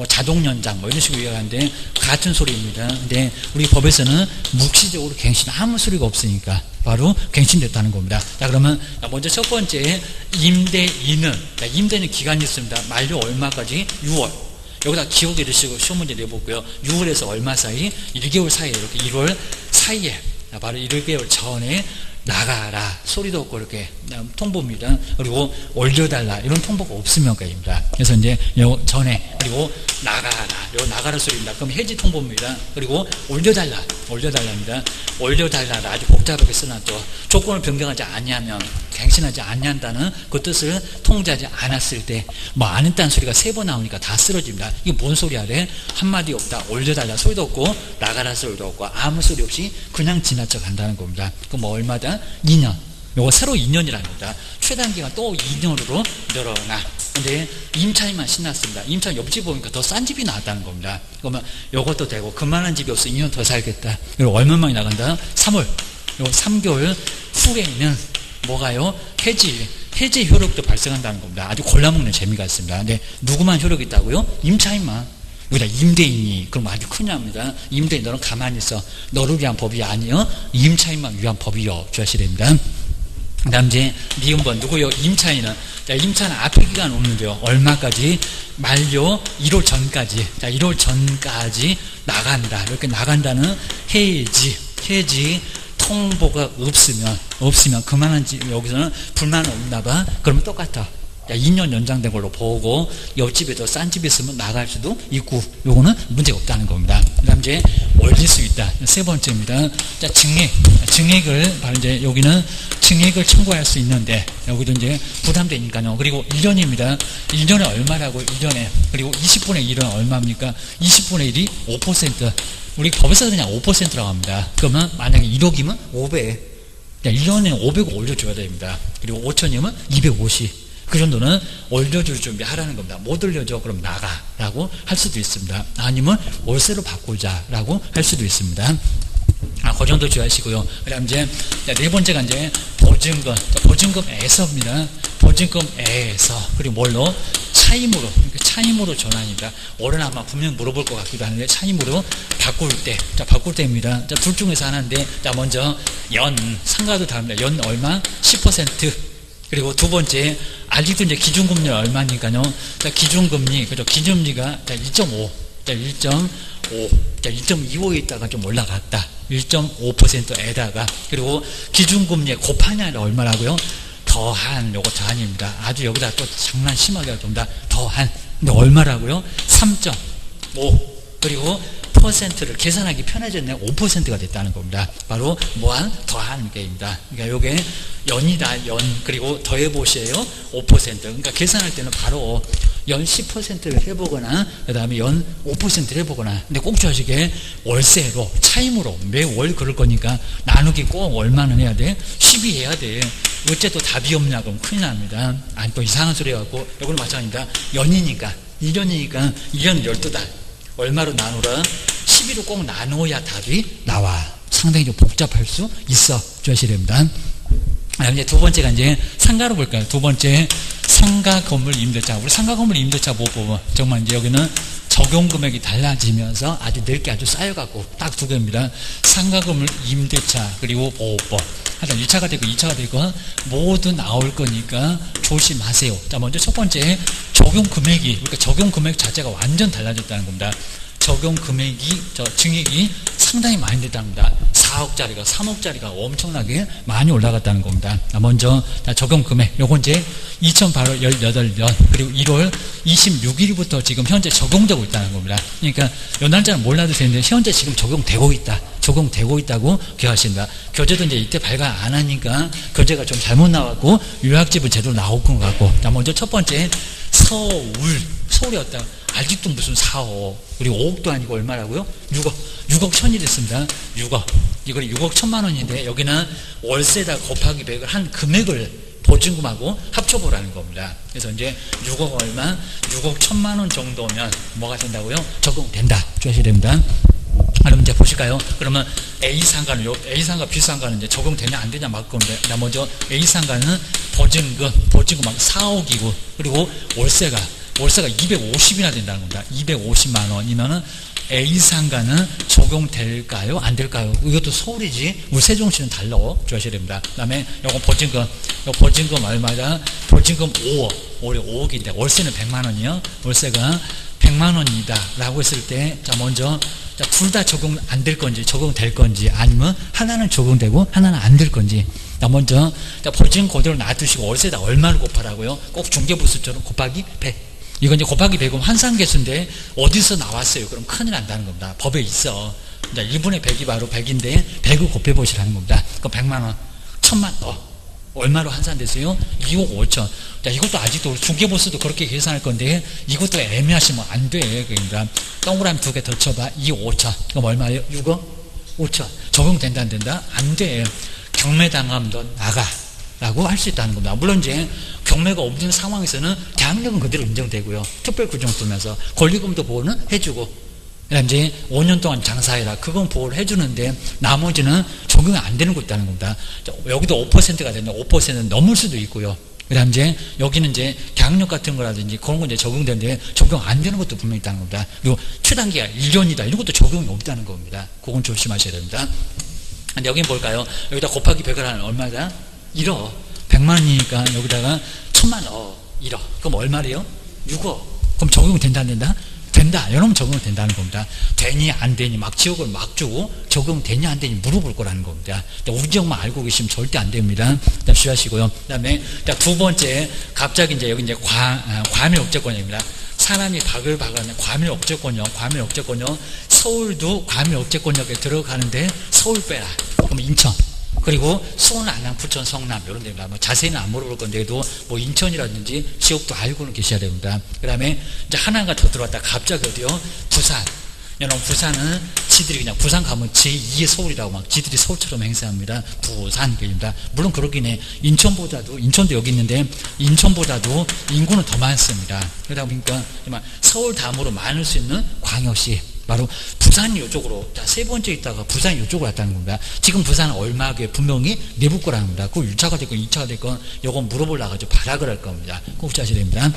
자동 연장, 이런 식으로 이해하는데, 같은 소리입니다. 근데, 우리 법에서는 묵시적으로 갱신, 아무 소리가 없으니까, 바로 갱신됐다는 겁니다. 자, 그러면 먼저 첫 번째 임대인은, 임대인은 기간이 있습니다. 만료 얼마까지? 6월. 여기다 기억해 두시고 시험 문제 내보고요. 6월에서 얼마 사이? 1개월 사이에, 이렇게 1월 사이에, 바로 1개월 전에 나가라. 소리도 없고 이렇게 통보입니다. 그리고 올려달라. 이런 통보가 없으면 까입니다. 그래서 이제 요 전에, 그리고 나가라. 요 나가라 소리입니다. 그럼 해지 통보입니다. 그리고 올려달라. 올려달라입니다. 올려달라를 아주 복잡하게 써놨죠. 조건을 변경하지 아니하면, 갱신하지 아니한다는 그 뜻을 통지하지 않았을 때, 안 했다는 소리가 3번 나오니까 다 쓰러집니다. 이게 뭔 소리 하래? 한마디 없다. 올려달라 소리도 없고, 나가라 소리도 없고, 아무 소리 없이 그냥 지나쳐 간다는 겁니다. 그럼 얼마다? 2년. 요거 새로 2년이라는 겁니다. 최단기간 또 2년으로 늘어나. 근데 임차인만 신났습니다. 임차인 옆집 보니까 더 싼 집이 나왔다는 겁니다. 그러면 요것도 되고, 그만한 집이 없어 2년 더 살겠다. 그리고 얼마만에 나간다? 3월. 요 3개월 후에는 뭐가요? 해지 효력도 발생한다는 겁니다. 아주 골라먹는 재미가 있습니다. 근데 누구만 효력이 있다고요? 임차인만. 여기다 임대인이, 그럼 아주 큰일 납니다. 임대인, 너는 가만히 있어. 너를 위한 법이 아니요, 임차인만 위한 법이요. 주하시야 됩니다. 그 다음 이제 니은번 누구요? 임차인은, 자, 임차는 앞에 기간 없는데요. 얼마까지? 만료 1월 전까지. 자, 1월 전까지 나간다. 이렇게 나간다는 해지 통보가 없으면 그만한 집, 여기서는 불만 없나 봐. 그러면 똑같아. 2년 연장된 걸로 보고, 옆집에 더 싼 집이 있으면 나갈 수도 있고, 요거는 문제가 없다는 겁니다. 그 다음 이제 올릴 수 있다. 3번째입니다. 자, 증액을, 바로 이제 여기는 증액을 청구할 수 있는데, 여기도 이제 부담되니까요. 그리고 1년입니다. 1년에 얼마라고, 1년에. 그리고 20분의 1은 얼마입니까? 20분의 1이 5%. 우리 법에서 그냥 5%라고 합니다. 그러면 만약에 1억이면 500. 1년에 500을 올려줘야 됩니다. 그리고 5천이면 250. 그 정도는 올려줄 준비하라는 겁니다. 못 올려줘. 그럼 나가라고 할 수도 있습니다. 아니면 월세로 바꾸자라고 할 수도 있습니다. 그 정도 주의하시고요. 그 다음 이제, 네 번째가 이제 보증금에서입니다. 보증금에서. 그리고 뭘로? 차임으로 전환입니다. 올해는 아마 분명 물어볼 것 같기도 하는데, 차임으로 바꿀 때입니다. 자, 둘 중에서 하나인데, 자, 먼저, 상가도 다릅니다. 연 얼마? 10%. 그리고 두 번째, 아직도 이제 기준금리 얼마니까요. 자, 기준금리, 그죠? 기준금리가 1.5. 1.25에 있다가 좀 올라갔다. 1.5%에다가. 그리고 기준금리의 곱하냐가 얼마라고요? 더한, 요거 더한입니다. 아주 여기다 또 장난 심하게 좀 더한. 근데 얼마라고요? 3.5. 그리고 퍼센트를 계산하기 편해졌네. 5%가 됐다는 겁니다. 바로 더한 게입니다. 그러니까 요게 연이다, 그리고 더해보세요. 5%. 그러니까 계산할 때는 바로 연 10%를 해보거나, 그 다음에 연 5%를 해보거나. 근데 꼭 주하시게 월세로, 차임으로 매월 그럴 거니까 나누기 꼭 얼마는 해야 돼? 12 해야 돼. 어째 또 답이 없냐? 그럼 큰일 납니다. 아니, 또 이상한 소리 해갖고, 이거는 마찬가지입니다. 연이니까, 1년이니까, 1년은 12달. 얼마로 나누라? 12로 꼭 나눠야 답이 나와. 상당히 좀 복잡할 수 있어. 주하셔야 됩니다. 이제 두 번째가 이제 상가로 볼까요? 두 번째, 상가 건물 임대차. 우리 상가 건물 임대차 못 보면, 정말 이제 여기는 적용 금액이 달라지면서 아주 넓게 아주 쌓여갖고 딱 두 개입니다. 상가금을 임대차 그리고 보호법 하여튼 1차가 되고 2차가 되고 모두 나올 거니까 조심하세요. 자, 먼저 첫 번째 적용 금액이, 그러니까 적용 금액 자체가 완전 달라졌다는 겁니다. 적용 금액이, 증액이 상당히 많이 됐다는 겁니다. 4억짜리가 3억짜리가 엄청나게 많이 올라갔다는 겁니다. 먼저 적용 금액, 요건 이제 2008년 18년 그리고 1월 26일부터 지금 현재 적용되고 있다는 겁니다. 그러니까 요 날짜는 몰라도 되는데 현재 지금 적용되고 있다. 적용되고 있다고 기억하십니다. 교재도 이제 이때 발간 안 하니까 교재가 좀 잘못 나왔고 요약집은 제대로 나올 것 같고. 자, 먼저 첫 번째 서울이었다. 아직도 무슨 4억 그리고 5억도 아니고 얼마라고요? 6억 1000이 됐습니다. 6억 이걸 6억 1000만 원인데 여기는 월세다 곱하기 100을 한 금액을 보증금하고 합쳐보라는 겁니다. 그래서 이제 6억 얼마 6억 1000만 원 정도면 뭐가 된다고요? 적용된다 주셔야 됩니다. 그럼 이제 보실까요? 그러면 A상가는, A상가, B상가는 이제 적용되냐 안 되냐 말 건데, 먼저 A상가는 보증금 4억이고, 그리고 월세가 250이나 된다는 겁니다. 250만 원이면은 A상가는 적용될까요? 안 될까요? 이것도 서울이지, 우리 세종시는 달라. 주셔야 됩니다. 그 다음에 요거 보증금 얼마다? 보증금 5억인데, 월세는 100만 원이요. 월세가 100만 원이다. 라고 했을 때, 자, 먼저, 둘 다 적용 안 될 건지, 적용될 건지, 아니면 하나는 적용되고, 하나는 안 될 건지. 자, 먼저, 보증 그대로 놔두시고, 월세다 얼마를 곱하라고요? 꼭 중개부수처럼 곱하기 100. 이건 이제 곱하기 100이면 환산계수인데, 어디서 나왔어요? 그럼 큰일 난다는 겁니다. 법에 있어. 1분의 100이 바로 100인데, 100을 곱해보시라는 겁니다. 그럼 100만 원, 1000만 원. 얼마로 환산됐어요? 2억 5천. 자, 이것도 아직도 중개보수도 그렇게 계산할 건데 이것도 애매하시면 안 돼. 그러니까 동그라미 2개 더 쳐봐. 2억 5천. 그럼 얼마예요? 6억 5천. 적용된다 안 된다? 안 돼. 경매당하면 너 나가 라고 할 수 있다는 겁니다. 물론 이제 경매가 없는 상황에서는 대항력은 그대로 인정되고요. 특별구정 두면서 권리금도 보호는 해주고, 그다음 이제 5년 동안 장사해라. 그건 보호를 해주는데 나머지는 적용이 안 되는 거 있다는 겁니다. 여기도 5%가 되면 5%는 넘을 수도 있고요. 그다음 이제 여기는 이제 계약력 같은 거라든지 그런 거 이제 적용되는데 적용 안 되는 것도 분명히 있다는 겁니다. 그리고 최단기가 1년이다. 이런 것도 적용이 없다는 겁니다. 그건 조심하셔야 됩니다. 근데 여긴 뭘까요? 여기다 곱하기 100을 하면 얼마다? 1억. 100만 원이니까 여기다가 1000만 원. 1억. 그럼 얼마래요? 6억. 그럼 적용이 된다 안 된다? 된다. 이러면 적용이 된다는 겁니다. 되니 안 되니 막 지역을 막 주고 적용되니 안 되니 물어볼 거라는 겁니다. 우리 지역만 알고 계시면 절대 안 됩니다. 일단 주의하시고요. 그 다음에 두 번째, 갑자기 이제 여기 이제 과밀 억제권입니다. 사람이 박을 박았는 과밀 억제권역, 서울도 과밀 억제권역에 들어가는데 서울 빼라. 그럼 인천. 그리고 수원, 안양, 부천, 성남 이런 데입니다. 뭐 자세히는 안 물어볼 건데도 뭐 인천이라든지 지역도 알고는 계셔야 됩니다. 그 다음에 이제 하나가 더 들어왔다. 갑자기 어디요? 부산. 여러분 부산은 지들이 그냥 부산 가면 제2의 서울이라고 막 지들이 서울처럼 행세합니다. 부산입니다. 물론 그러긴 해. 인천도 여기 있는데 인천보다도 인구는 더 많습니다. 그러다 보니까 서울 다음으로 많을 수 있는 광역시. 바로 부산이 이쪽으로, 자, 세 번째 있다가 부산이 이쪽으로 왔다는 겁니다. 지금 부산은 얼마게 분명히 내부 거라는 겁니다. 그 1차가 됐건 2차가 됐건 요건 물어보려가지고 발악을 할 겁니다. 꼭 아셔야 됩니다.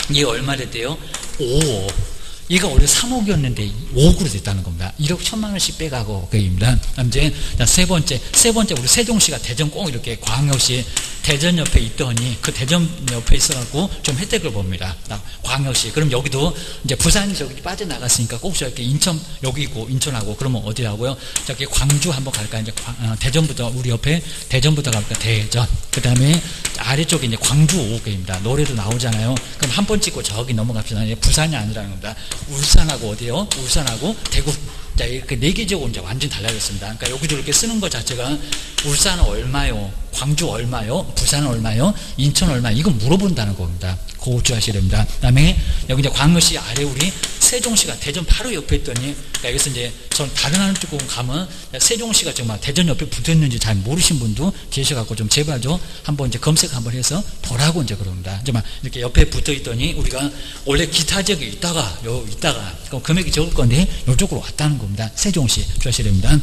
이게 얼마 됐대요? 5억. 얘가 원래 3억이었는데 5억으로 됐다는 겁니다. 1억 1000만 원씩 빼가고 그입니다. 이제 세 번째 우리 세종시가 대전 꼭 이렇게 광역시 대전 옆에 있더니 그 대전 옆에 있어갖고 좀 혜택을 봅니다. 광역시. 그럼 여기도 이제 부산이 저기 빠져나갔으니까 꼭 저렇게 인천 여기 있고 인천하고 그러면 어디라고요? 저기 광주 한번 갈까? 이제 대전부터 우리 옆에 대전부터 갈까? 대전. 그 다음에 아래쪽에 이제 광주 5개입니다. 노래도 나오잖아요. 그럼 한 번 찍고 저기 넘어갑시다. 부산이 아니라는 겁니다. 울산하고 어디요? 울산하고 대구. 자, 이렇게 네 개 지역은 이제 완전히 달라졌습니다. 그러니까 여기도 이렇게 쓰는 것 자체가 울산은 얼마요? 광주 얼마요? 부산은 얼마요? 인천 얼마? 이건 물어본다는 겁니다. 그거 주의하셔야 됩니다. 그 다음에 여기 이제 광역시 아래 우리 세종시가 대전 바로 옆에 있더니, 그러니까 여기서 이제 전 다른 하는 쪽 가면 세종시가 정말 대전 옆에 붙어 있는지 잘 모르신 분도 계셔갖고 좀 제발 좀 한번 이제 검색 한번 해서 보라고 이제 그럽니다. 정말 이렇게 옆에 붙어 있더니 우리가 원래 기타 지역에 있다가 그럼 금액이 적을 건데 이쪽으로 왔다는 겁니다. 세종시 주의하셔야 됩니다.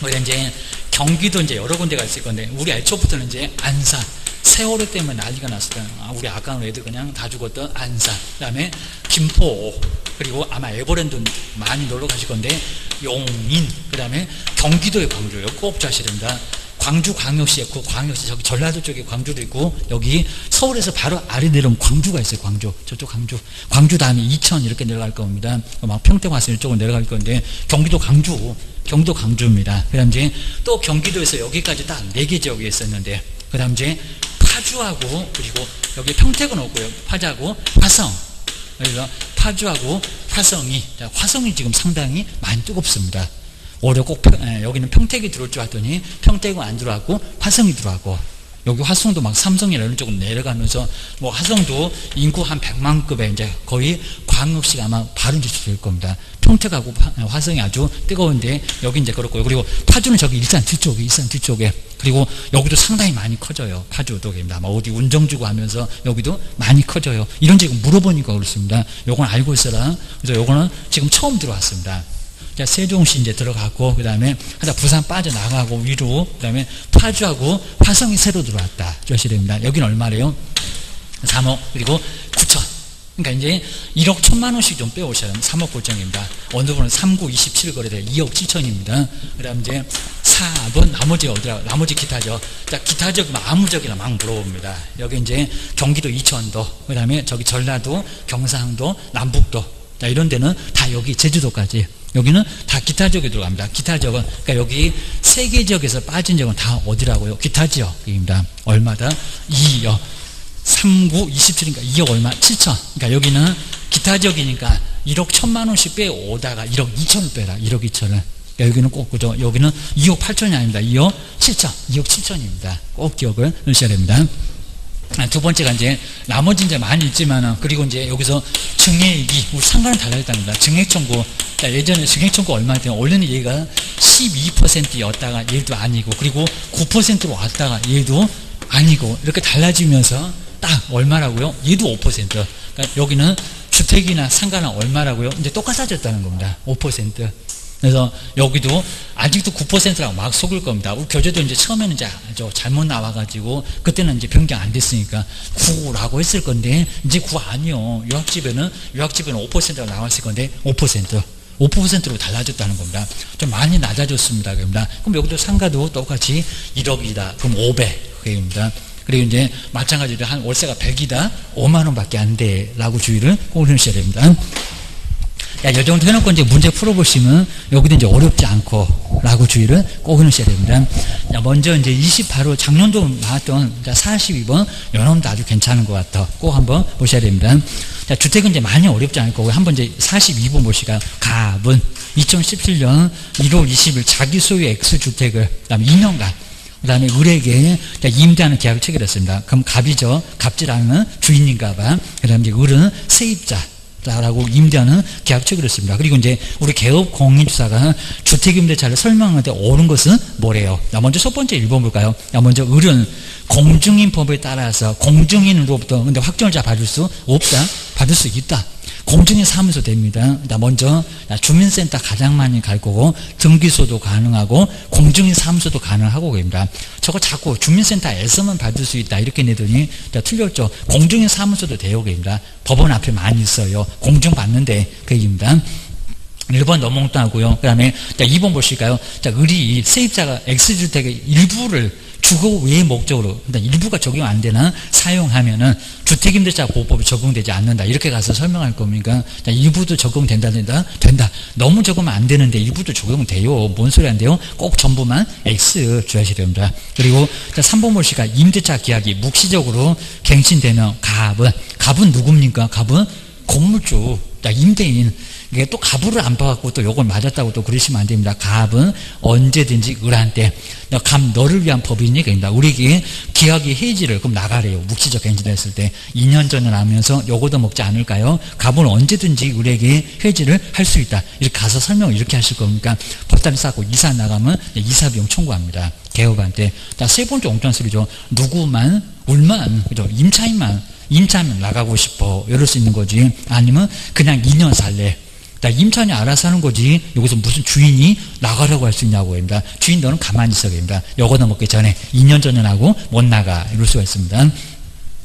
그래서 이제 경기도 이제 여러 군데가 있을 건데 우리 애초부터는 이제 안산. 세월호 때문에 난리가 났었던 우리 아까운 애들 그냥 다 죽었던 안산. 그 다음에 김포. 그리고 아마 에버랜드 많이 놀러 가실 건데 용인, 그 다음에 경기도의 광주요. 꼭 아셔야 됩니다. 광주광역시에 그 광역시 저기 전라도 쪽에 광주도 있고 여기 서울에서 바로 아래 내려오면 광주가 있어요. 광주 저쪽 광주 다음에 이천 이렇게 내려갈 겁니다. 막 평택 와서 이쪽으로 내려갈 건데 경기도 광주입니다. 그 다음 이제 또 경기도에서 여기까지 딱 4개 지역이 있었는데 그 다음 이제 파주하고 그리고 여기 평택은 없고요. 파주하고 화성, 그래서 파주하고 화성이 지금 상당히 많이 뜨겁습니다. 올해 꼭 여기는 평택이 들어올 줄 알았더니 평택은 안 들어왔고 화성이 들어왔고 여기 화성도 막 삼성이나 이런 쪽으로 내려가면서 뭐 화성도 인구 한 100만급에 이제 거의 광역시가 아마 바로 이제 될 겁니다. 평택하고 화성이 아주 뜨거운데 여기 이제 그렇고요. 그리고 파주는 저기 일산 뒤쪽에 그리고 여기도 상당히 많이 커져요. 파주도 아마 어디 운정 주고 하면서 여기도 많이 커져요. 이런 지금 물어보니까 그렇습니다. 요건 알고 있어라. 그래서 요거는 지금 처음 들어왔습니다. 세종시 이제 들어갔고 그 다음에 하다 부산 빠져나가고 위로 그 다음에 파주하고 화성이 새로 들어왔다. 조심해야 됩니다. 여기는 얼마래요? 3억 그리고 9천. 그러니까 이제 1억 1천만 원씩 좀 빼오셔야 합니다. 3억 골정입니다. 어느 분은 39, 27 거래돼 2억 7천입니다. 그 다음 이제 4번 나머지 어디라 나머지 기타죠. 자, 기타적 아무적이나 막 물어봅니다. 여기 이제 경기도 이천도 그 다음에 저기 전라도 경상도 남북도 자, 이런 데는 다 여기 제주도까지 여기는 다 기타 지역에 들어갑니다. 기타 지역은 그러니까 여기 3개 지역에서 빠진 지역은 다 어디라고요? 기타 지역입니다. 얼마다? 2억 39, 27이니까 2억 얼마? 7천. 그러니까 여기는 기타 지역이니까 1억 1천만 원씩 빼오다가 1억 2천을 빼라. 1억 2천을. 그러니까 여기는 꼭 그죠? 여기는 2억 8천이 아닙니다. 2억 7천입니다. 꼭 기억을 하셔야 됩니다. 두 번째가 이제 나머지 이제 많이 있지만은 그리고 이제 여기서 증액이 우리 상관은 달라졌답니다. 증액 청구 예전에 증액 청구 얼마였대요? 원래는 얘가 12%였다가 얘도 아니고 그리고 9%로 왔다가 얘도 아니고 이렇게 달라지면서 딱 얼마라고요? 얘도 5%. 그러니까 여기는 주택이나 상가는 얼마라고요? 이제 똑같아졌다는 겁니다. 5%. 그래서 여기도 아직도 9%라고 막 속을 겁니다. 우리 교재도 이제 처음에는 이제 잘못 나와가지고 그때는 이제 변경 안 됐으니까 9라고 했을 건데 이제 9 아니요. 유학집에는 5%가 나왔을 건데 5%로 달라졌다는 겁니다. 좀 많이 낮아졌습니다. 그럽니다. 그럼 여기도 상가도 똑같이 1억이다. 그럼 500입니다. 그리고 이제 마찬가지로 한 월세가 100이다. 5만 원밖에 안 돼라고 주의를 꼭 해주셔야 됩니다. 야, 이 정도 해놓고 이제 문제 풀어보시면 여기도 이제 어렵지 않고 라고 주의를 꼭 해놓으셔야 됩니다. 자, 먼저 이제 28호 작년도 나왔던 42번 연원도 아주 괜찮은 것 같아. 꼭 한번 보셔야 됩니다. 자, 주택은 이제 많이 어렵지 않을 거고 한번 이제 42번 보시까 갑은 2017년 1월 20일 자기 소유의 X주택을 그다음에 2년간 그 다음에 을에게 임대하는 계약을 체결했습니다. 그럼 갑이죠. 갑질하는 주인인가 봐. 그 다음에 이제 을은 세입자 라고 임대하는 계약 체결했습니다. 그리고 이제 우리 개업 공인주사가 주택임대차를 설명하는데 옳은 것은 뭐래요? 먼저 첫 번째 1번 볼까요? 먼저 을은 공증인법에 따라서 공증인으로부터 근데 확정자 받을 수 없다? 받을 수 있다. 공증인 사무소 됩니다. 먼저 주민센터 가장 많이 갈 거고 등기소도 가능하고 공증인 사무소도 가능하고 됩니다. 저거 자꾸 주민센터에서만 받을 수 있다 이렇게 내더니 틀렸죠. 공증인 사무소도 대여입니다. 법원 앞에 많이 있어요. 공증 받는데 그 얘기입니다. 1번 넘어가고요. 그 다음에 2번 보실까요? 자, 을이 세입자가 X주택의 일부를 주거 외의 목적으로 일부가 적용 안 되나 사용하면은 주택임대차 보호법이 적용되지 않는다 이렇게 가서 설명할 겁니까? 자, 일부도 적용된다 된다. 너무 적으면 안 되는데 일부도 적용돼요. 뭔 소리 안 돼요? 꼭 전부만 X 주셔야 됩니다. 그리고 자, 3번 보시까 임대차 계약이 묵시적으로 갱신되는 갑은 누굽니까? 갑은 건물주 임대인. 이게 또 갑을 안 봐갖고 또 요걸 맞았다고 또 그러시면 안 됩니다. 갑은 언제든지 을한테 갑 너를 위한 법이니 그러니까 우리에게 계약의 해지를 그럼 나가래요. 묵시적 갱신했을 때 2년 전에 나면서 요거도 먹지 않을까요? 갑은 언제든지 우리에게 해지를 할 수 있다. 이렇게 가서 설명을 이렇게 하실 겁니까? 법단을 쌓고 이사 나가면 이사비용 청구합니다. 개업한테. 자, 세 번째 엉뚱한 소리죠. 누구만 을만 그죠? 임차인만 나가고 싶어 이럴 수 있는 거지. 아니면 그냥 2년 살래. 임차인이 알아서 하는 거지 여기서 무슨 주인이 나가라고 할 수 있냐고 합니다. 주인 너는 가만히 있어야 됩니다. 요거 넘었기 전에 2년 전에 나고 못 나가 이럴 수가 있습니다.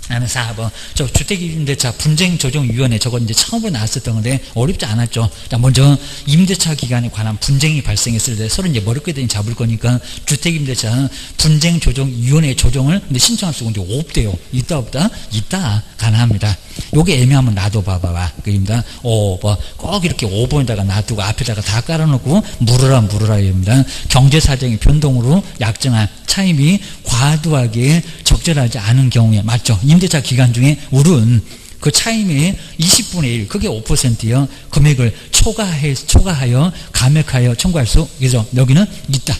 나는 4번. 저 주택임대차 분쟁조정위원회 저거 이제 처음으로 나왔었던 건데 어렵지 않았죠. 자, 먼저 임대차 기간에 관한 분쟁이 발생했을 때 서로 이제 머리끄댕이 잡을 거니까 주택임대차 분쟁조정위원회 조정을 근데 신청할 수가 있는데 없대요. 있다 없다? 있다. 가능합니다. 요게 애매하면 놔둬봐봐. 그입니다. 5번. 꼭 이렇게 5번에다가 놔두고 앞에다가 다 깔아놓고 물으라 입니다. 경제사정의 변동으로 약정한 차임이 과도하게 적절하지 않은 경우에 맞죠. 임대차 기간 중에 울은 그 차임의 20분의 1 그게 5%요. 금액을 초과하여 감액하여 청구할 수 그래서 여기는 있다.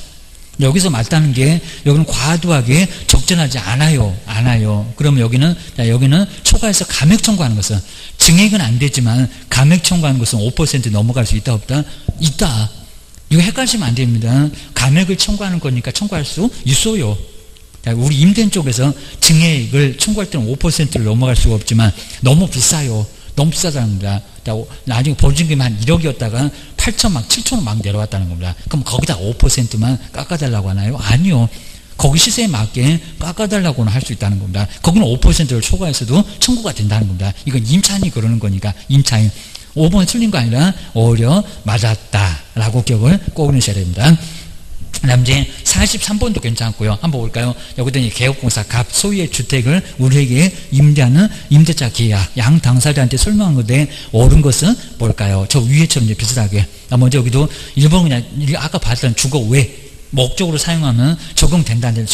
여기서 맞다는 게 여기는 과도하게 적절하지 않아요. 그러면 여기는 초과해서 감액 청구하는 것은 증액은 안 되지만 감액 청구하는 것은 5% 넘어갈 수 있다 없다? 있다. 이거 헷갈리시면 안 됩니다. 감액을 청구하는 거니까 청구할 수 있어요. 우리 임대인 쪽에서 증액을 청구할 때는 5%를 넘어갈 수가 없지만 너무 비싸요. 너무 비싸다는 겁니다. 나중에 보증금이 한 1억이었다가 8천막 7천원 막 내려왔다는 겁니다. 그럼 거기다 5%만 깎아달라고 하나요? 아니요. 거기 시세에 맞게 깎아달라고는 할 수 있다는 겁니다. 거기는 5%를 초과해서도 청구가 된다는 겁니다. 이건 임차인이 그러는 거니까 임차인. 5번 틀린 거 아니라 오히려 맞았다라고 기억을 꼭 넣으셔야 됩니다. 그 다음 이제 43번도 괜찮고요. 한번 볼까요? 여기다 개업공사 갑 소유의 주택을 우리에게 임대하는 임대차 계약 양 당사자한테 설명한 건데 옳은 것은 뭘까요? 저 위에처럼 이제 비슷하게. 먼저 여기도 1번 그냥 아까 봤던 주거 왜 목적으로 사용하면 적용된다는데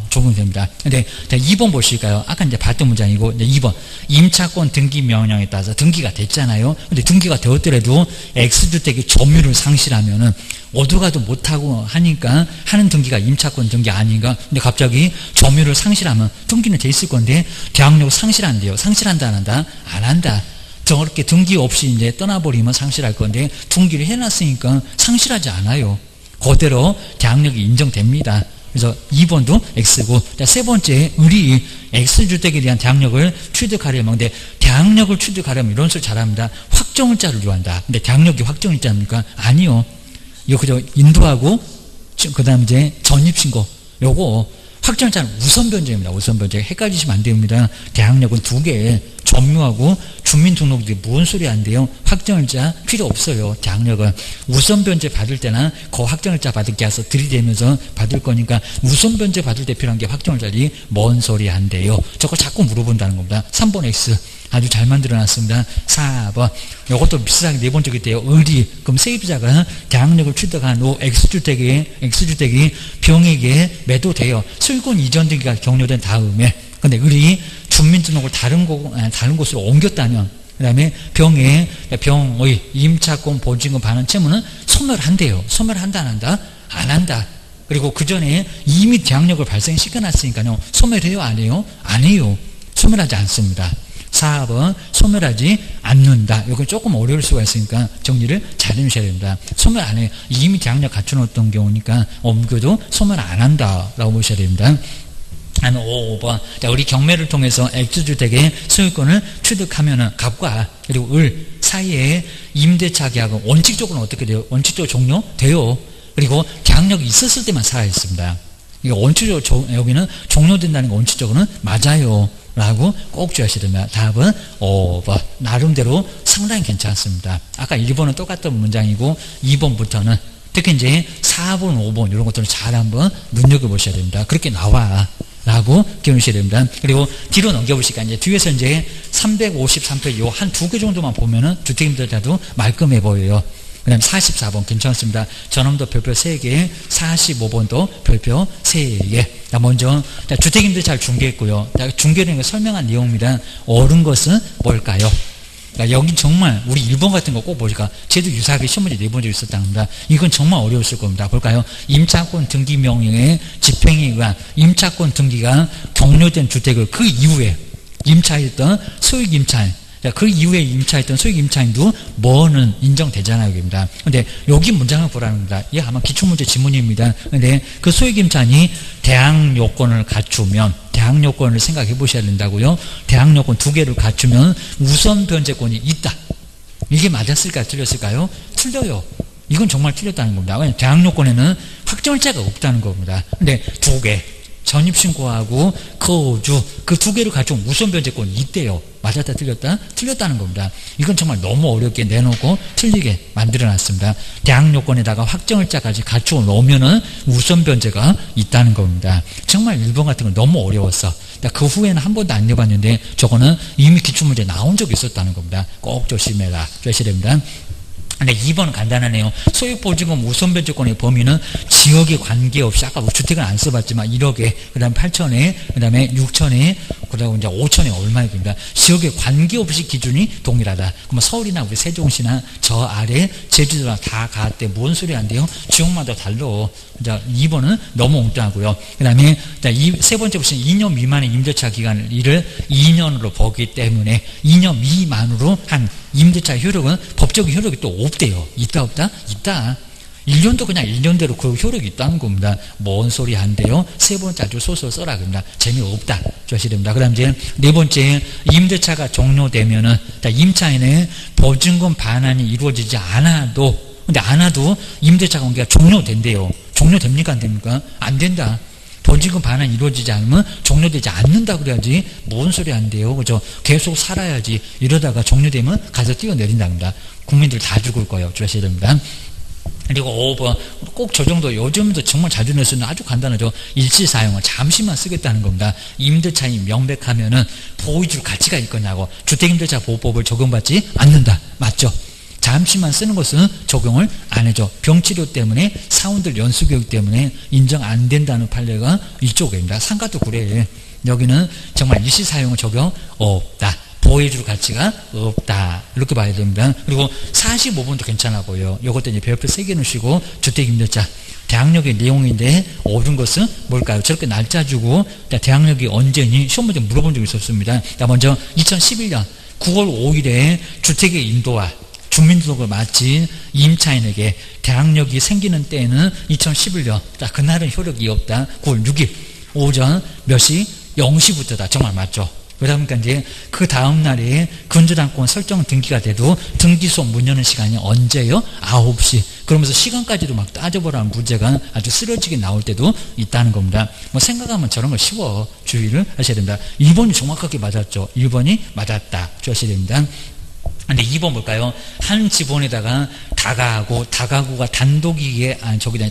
적용됩니다. 근데 2번 보실까요? 아까 이제 봤던 문장이고, 2번. 임차권 등기 명령에 따라서 등기가 됐잖아요. 근데 등기가 되었더라도 X주택이 점유를 상실하면은 어디가도 못하고 하니까 하는 등기가 임차권 등기 아닌가? 근데 갑자기 점유를 상실하면 등기는 돼 있을 건데 계약력 상실한대요. 상실한다 안 한다? 안 한다. 저렇게 등기 없이 이제 떠나버리면 상실할 건데 등기를 해놨으니까 상실하지 않아요. 그대로 계약력이 인정됩니다. 그래서 2번도 X고, 세 번째, 우리 X주택에 대한 계약력을 취득하려면, 근데 계약력을 취득하려면 이런 소리 잘합니다. 확정일자를 요한다. 근데 계약력이 확정일자입니까? 아니요. 이거 그저 인도하고, 그 다음 이제 전입신고. 요거, 확정일자는 우선변제입니다. 우선변제. 헷갈리시면 안 됩니다. 계약력은 2개. 점유하고 주민등록이 뭔 소리 안 돼요? 확정일자 필요 없어요. 계약력은 우선변제 받을 때나 그 확정일자 받을 게 와서 들이대면서 받을 거니까 우선변제 받을 때 필요한 게 확정일자리 뭔 소리 안 돼요? 저거 자꾸 물어본다는 겁니다. 3번 X 아주 잘 만들어놨습니다. 4번 이것도 비슷하게 네 번째기 때요. 의리 그럼 세입자가 계약력을 취득한 후 X주택이 병에게 매도돼요. 소유권 이전 등기가 격려된 다음에 근데 의리 주민등록을 다른 곳으로 옮겼다면 그 다음에 병의 임차권 보증금 반환 채무는 소멸한대요. 소멸한다 안 한다? 안 한다. 그리고 그 전에 이미 계약력을 발생시켜놨으니까요. 소멸해요 안 해요? 안 해요. 소멸하지 않습니다. 4번 소멸하지 않는다. 이건 조금 어려울 수가 있으니까 정리를 잘 해주셔야 됩니다. 소멸 안 해요. 이미 계약력 갖춰놓았던 경우니까 옮겨도 소멸 안 한다라고 보셔야 됩니다. 5번. 우리 경매를 통해서 X주택의 소유권을 취득하면은 갑과 그리고 을 사이에 임대차 계약은 원칙적으로는 어떻게 돼요? 원칙적으로 종료돼요. 그리고 계약력이 있었을 때만 살아있습니다. 이게 원칙적으로 여기는 종료된다는 게 원칙적으로는 맞아요. 라고 꼭 주셔야 됩니다. 답은 5번. 나름대로 상당히 괜찮습니다. 아까 1번은 똑같은 문장이고 2번부터는 특히 이제 4번, 5번 이런 것들을 잘 한번 눈여겨보셔야 됩니다. 그렇게 나와. 라고 기억하셔야 됩니다. 그리고 뒤로 넘겨보시니까 이제 뒤에서 이제 353페이지 요 한 2개 정도만 보면은 주택임대차도 말끔해 보여요. 그 다음 44번 괜찮습니다. 전원도 별표 3개, 45번도 별표 3개. 먼저 주택임대차를 중개했고요. 중개를 설명한 내용입니다. 옳은 것은 뭘까요? 여기 정말 우리 1번 같은 거 꼭 보니까 쟤도 유사하게 시험 문제 4번 정도 있었답니다. 이건 정말 어려웠을 겁니다. 볼까요? 임차권 등기 명령의 집행에 의한 임차권 등기가 격려된 주택을 그 이후에 임차했던 소액 임차인 그 이후에 임차했던 소액 임차인도 뭐는 인정되잖아요. 여기입니다. 근데 여기 문장을 보라는 겁니다. 이게 아마 기출문제 지문입니다. 근데 그 소액 임차인이 대항 요건을 갖추면 대항 요건을 생각해 보셔야 된다고요. 대항 요건 2개를 갖추면 우선 변제권이 있다. 이게 맞았을까요? 틀렸을까요? 틀려요. 이건 정말 틀렸다는 겁니다. 왜냐하면 대항 요건에는 확정일자가 없다는 겁니다. 근데 2개 전입신고하고 거주 그 두 개를 가지고 우선변제권이 있대요. 맞았다 틀렸다? 틀렸다는 겁니다. 이건 정말 너무 어렵게 내놓고 틀리게 만들어놨습니다. 대학 요건에다가 확정일자까지 갖추어 놓으면은 우선변제가 있다는 겁니다. 정말 1번 같은 건 너무 어려웠어. 그 후에는 한 번도 안 내봤는데 저거는 이미 기출문제 나온 적이 있었다는 겁니다. 꼭 조심해라. 조심해야 됩니다. 근데 2번은 간단하네요. 소유보증금 우선변제권의 범위는 지역에 관계없이 아까 주택은 안 써봤지만 1억에 그 다음에 8천에 그 다음에 6천에 그 다음에 이제 5천에 얼마에 됩니다. 지역에 관계없이 기준이 동일하다. 그러면 서울이나 우리 세종시나 저 아래 제주도나 다 가때 뭔 소리 안 돼요? 지역마다 달라. 자, 2번은 너무 엉뚱하고요. 그 다음에 세 번째 보시면 2년 미만의 임대차 기간을 이를 2년으로 보기 때문에 2년 미만으로 한 임대차 효력은 법적인 효력이 또 없대요. 있다 없다? 있다. 1년도 그냥 1년대로 그 효력이 있다는 겁니다. 뭔 소리 한대요? 세 번째 아주 소설 써라 그럽니다. 재미없다. 조심해야 됩니다. 그 다음 이제 네 번째 임대차가 종료되면은 임차인의 보증금 반환이 이루어지지 않아도 근데 안 와도 임대차 관계가 종료된대요. 종료됩니까? 안 됩니까? 안 된다. 보증금 반환이 이루어지지 않으면 종료되지 않는다 그래야지. 뭔 소리 안 돼요. 그죠? 계속 살아야지. 이러다가 종료되면 가서 뛰어내린답니다. 국민들 다 죽을 거예요. 조심해야 됩니다. 그리고 5번 꼭 저 정도 요즘도 정말 자주 낼 아주 간단하죠. 일시사용을 잠시만 쓰겠다는 겁니다. 임대차이 명백하면은 보호해줄 가치가 있거냐고. 주택임대차보호법을 적용받지 않는다. 맞죠? 잠시만 쓰는 것은 적용을 안 해줘. 병치료 때문에 사원들 연수교육 때문에 인정 안 된다는 판례가 이쪽입니다. 상가도 그래. 여기는 정말 일시사용을 적용 없다. 보호해줄 가치가 없다. 이렇게 봐야 됩니다. 그리고 45번도 괜찮아 보여요. 이것도 이제 배열표 3개 넣으시고 주택임대차 대항력의 내용인데 옳은 것은 뭘까요? 저렇게 날짜 주고 대항력이 언제니 시험 문제 물어본 적이 있었습니다. 먼저 2011년 9월 5일에 주택의 인도와 주민등록을 마친 임차인에게 대항력이 생기는 때는 2011년. 그날은 효력이 없다. 9월 6일 오전 몇 시? 0시부터다. 정말 맞죠? 그러니까 이제 그 다음 날에 근저당권 설정 등기가 돼도 등기소 문 여는 시간이 언제요? 9시. 그러면서 시간까지도 막 따져보라는 문제가 아주 쓰러지게 나올 때도 있다는 겁니다. 뭐 생각하면 저런 거 쉬워. 주의를 하셔야 됩니다. 1번이 정확하게 맞았죠. 1번이 맞았다. 주셔야 됩니다. 근데 2번 볼까요? 한 지번에다가 다가구가 단독이기에,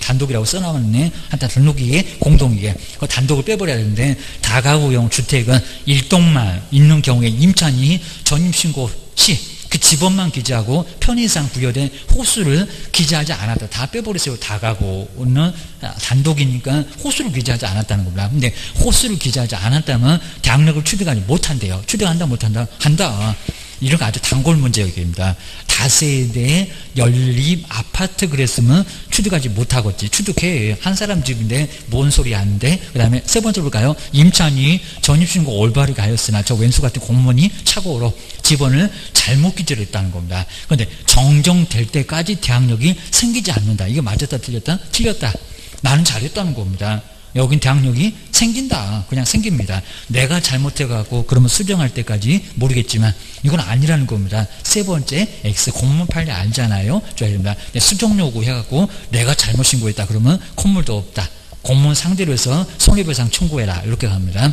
단독이라고 써나왔네. 한단 단독이기에, 공동이기에. 그 단독을 빼버려야 되는데, 다가구용 주택은 일동만 있는 경우에 임차인이 전입신고 시, 그 지번만 기재하고 편의상 부여된 호수를 기재하지 않았다. 다 빼버리세요. 다가구는 단독이니까 호수를 기재하지 않았다는 겁니다. 근데 호수를 기재하지 않았다면 대항력을 취득하지 못한대요. 취득한다 못한다? 한다. 이런 거 아주 단골 문제입니다. 다세대 연립 아파트 그랬으면 취득하지 못하겠지. 취득해. 한 사람 집인데 뭔 소리 하는데. 그 다음에 세 번째 볼까요? 임차인이 전입신고 올바르게 하였으나 저 왼수 같은 공무원이 착오로 지번을 잘못 기재를 했다는 겁니다. 그런데 정정될 때까지 대항력이 생기지 않는다. 이게 맞았다 틀렸다? 틀렸다. 나는 잘했다는 겁니다. 여긴 대항력이 생긴다. 그냥 생깁니다. 내가 잘못해갖고 그러면 수정할 때까지 모르겠지만 이건 아니라는 겁니다. 세 번째 X 공문 판례 알잖아요. 좋아입니다. 수정 요구 해갖고 내가 잘못 신고했다 그러면 콧물도 없다. 공문 상대로 해서 손해배상 청구해라. 이렇게 갑니다.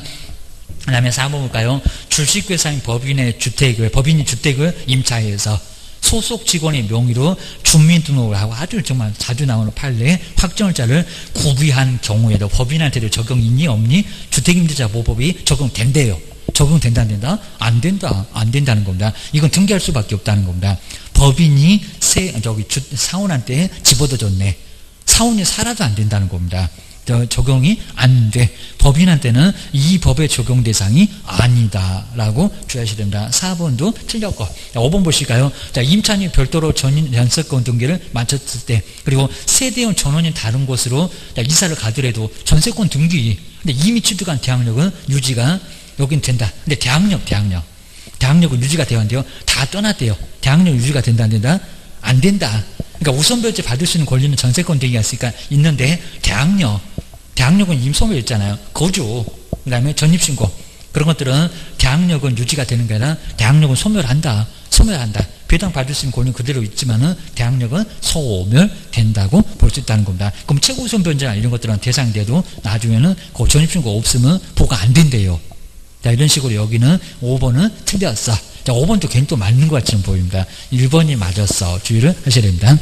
그 다음에 4번 볼까요? 주식회사인 법인이 주택을 임차해서 소속 직원의 명의로 주민등록을 하고 아주 정말 자주 나오는 판례 확정일자를 구비한 경우에도 법인한테도 적용 있니 없니? 주택임대차보호법이 적용된대요. 적용된다 안 된다? 안 된다. 안 된다는 겁니다. 이건 등기할 수밖에 없다는 겁니다. 법인이 사원한테 집어넣어줬네. 사원이 살아도 안 된다는 겁니다. 적용이 안 돼. 법인한테는 이 법의 적용 대상이 아니다라고 주의하셔야 됩니다. 4번도 틀렸고. 5번 보실까요? 자, 임차인이 별도로 전세권 등기를 마쳤을 때, 그리고 세대원 전원이 다른 곳으로 이사를 가더라도 전세권 등기. 근데 이미 취득한 대항력은 유지가 여긴 된다. 근데 대항력은 유지가 되어야 한대요. 다 떠났대요. 대항력 유지가 된다 안 된다? 안 된다. 그러니까 우선별제 받을 수 있는 권리는 전세권 등기가 있으니까 있는데 대항력은 이미 소멸했잖아요. 거주, 그 다음에 전입신고 그런 것들은 대항력은 유지가 되는 게 아니라 대항력은 소멸한다. 배당 받을 수 있는 권리 그대로 있지만은 대항력은 소멸된다고 볼 수 있다는 겁니다. 그럼 최고우선 변제나 이런 것들은 대상돼도 나중에는 그 전입신고 없으면 보가 안 된대요. 자, 이런 식으로 여기는 5번은 틀렸어. 자, 5번도 괜히 또 맞는 것 같이 보입니다. 1번이 맞았어. 주의를 하셔야 됩니다.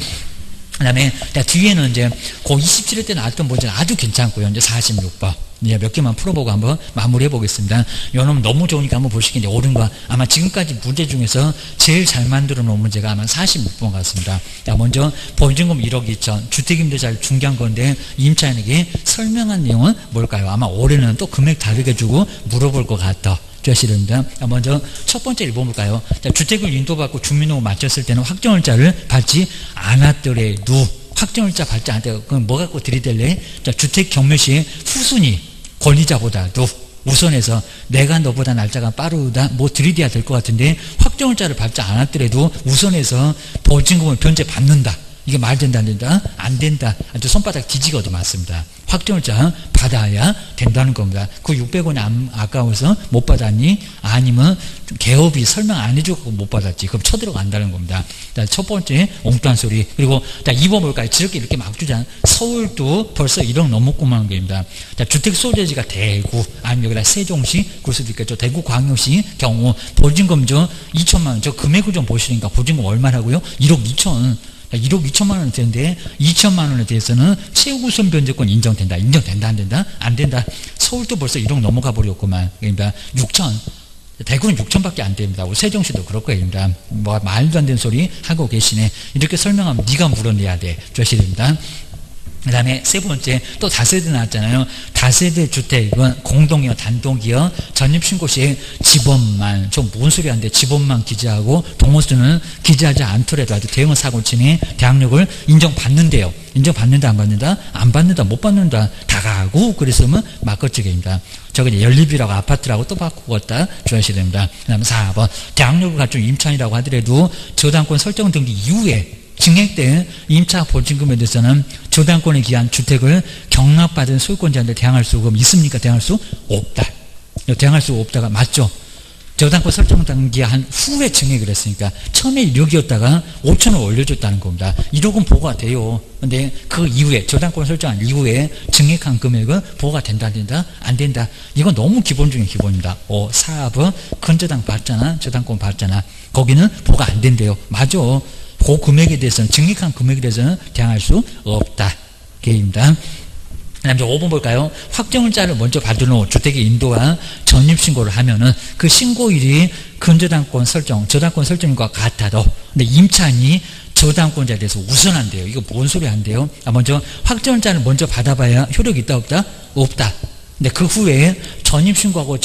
그 다음에, 뒤에는 이제, 그 27회 때 나왔던 문제는 아주 괜찮고요. 이제 46번. 이제 몇 개만 풀어보고 한번 마무리해 보겠습니다. 요놈 너무 좋으니까 한번 보시기 이제 옳은 거. 아마 지금까지 문제 중에서 제일 잘 만들어 놓은 문제가 아마 46번 같습니다. 자, 먼저, 보증금 1억 2천, 주택임대차를 중개한 건데, 임차인에게 설명한 내용은 뭘까요? 아마 올해는 또 금액 다르게 주고 물어볼 것 같다. 주시됩니다. 먼저 첫 번째 읽어볼까요? 자, 주택을 인도받고 주민등록 맞췄을 때는 확정월자를 받지 않았더라도 확정월자 받지 않았더라도 그럼 뭐 갖고 들이댈래? 자, 주택 경매 시에 후순위 권리자보다도 우선해서 내가 너보다 날짜가 빠르다 뭐 들이대야 될 것 같은데 확정월자를 받지 않았더라도 우선해서 보증금을 변제받는다. 이게 말 된다 안 된다? 안 된다. 아주 손바닥 뒤지거도 맞습니다. 확정월자 받아야 된다는 겁니다. 그 600원이 아까워서 못 받았니? 아니면 개업이 설명 안 해주고 못 받았지. 그럼 쳐들어간다는 겁니다. 자, 첫 번째 엉뚱한 소리. 그리고 자, 2번 볼까요? 저렇게 이렇게 막 주잖아. 서울도 벌써 1억 넘었구만 겁니다. 자, 주택 소재지가 대구 아니면 여기다 세종시 그럴 수도 있겠죠. 대구 광역시 경우 보증금 저 2천만 원 저 금액을 좀 보시니까 보증금 얼마라고요? 1억 2천 1억 2천만 원이 되는데 2천만 원에 대해서는 최우선 변제권 인정된다. 인정된다 안 된다? 안 된다. 서울도 벌써 1억 넘어가 버렸구만. 그러니까 6천. 대구는 6천밖에 안 됩니다. 세종시도 그럴 거입니다. 뭐 말도 안 되는 소리 하고 계시네. 이렇게 설명하면 네가 물어내야 돼. 주셔야 됩니다. 그 다음에 세 번째 또 다세대 나왔잖아요. 다세대 주택은 공동이요 단독이요 전입신고 시에 집원만 좀 무슨 소리 하는데 집원만 기재하고 동호수는 기재하지 않더라도 아주 대형 사고를 치니 대항력을 인정받는데요. 인정받는다 안 받는다? 안 받는다 못 받는다 다 가고 그랬으면 막걸찌개입니다. 저거 이제 연립이라고 아파트라고 또 바꾸었다 주셔야 됩니다. 그 다음에 4번 대항력을 갖춘 임차인이라고 하더라도 저당권 설정 등기 이후에 증액된 임차 보증금에 대해서는 저당권에 기한 주택을 경납받은 소유권자한테 대항할 수가 있습니까? 대항할 수 없다. 대항할 수 없다가 맞죠? 저당권 설정 단기한 후에 증액을 했으니까 처음에 1억이었다가 5천을 올려줬다는 겁니다. 1억은 보호가 돼요. 근데 그 이후에 저당권 설정한 이후에 증액한 금액은 보호가 된다 안 된다? 안 된다. 이건 너무 기본 중에 기본입니다. 4번 근저당 받잖아. 저당권 받잖아. 거기는 보호가 안 된대요. 맞아. 그 금액에 대해서는 증액한 금액에 대해서는 대항할 수 없다. 게입니다. 그 다음에 5번 볼까요? 확정일자를 먼저 받은 주택의 인도와 전입신고를 하면은 그 신고일이 근저당권 설정, 저당권 설정과 같아도 근데 임차인이 저당권자에 대해서 우선한대요. 이거 뭔 소리 한대요? 먼저 확정일자를 먼저 받아봐야 효력이 있다 없다? 없다. 근데 그 후에 전입신고하고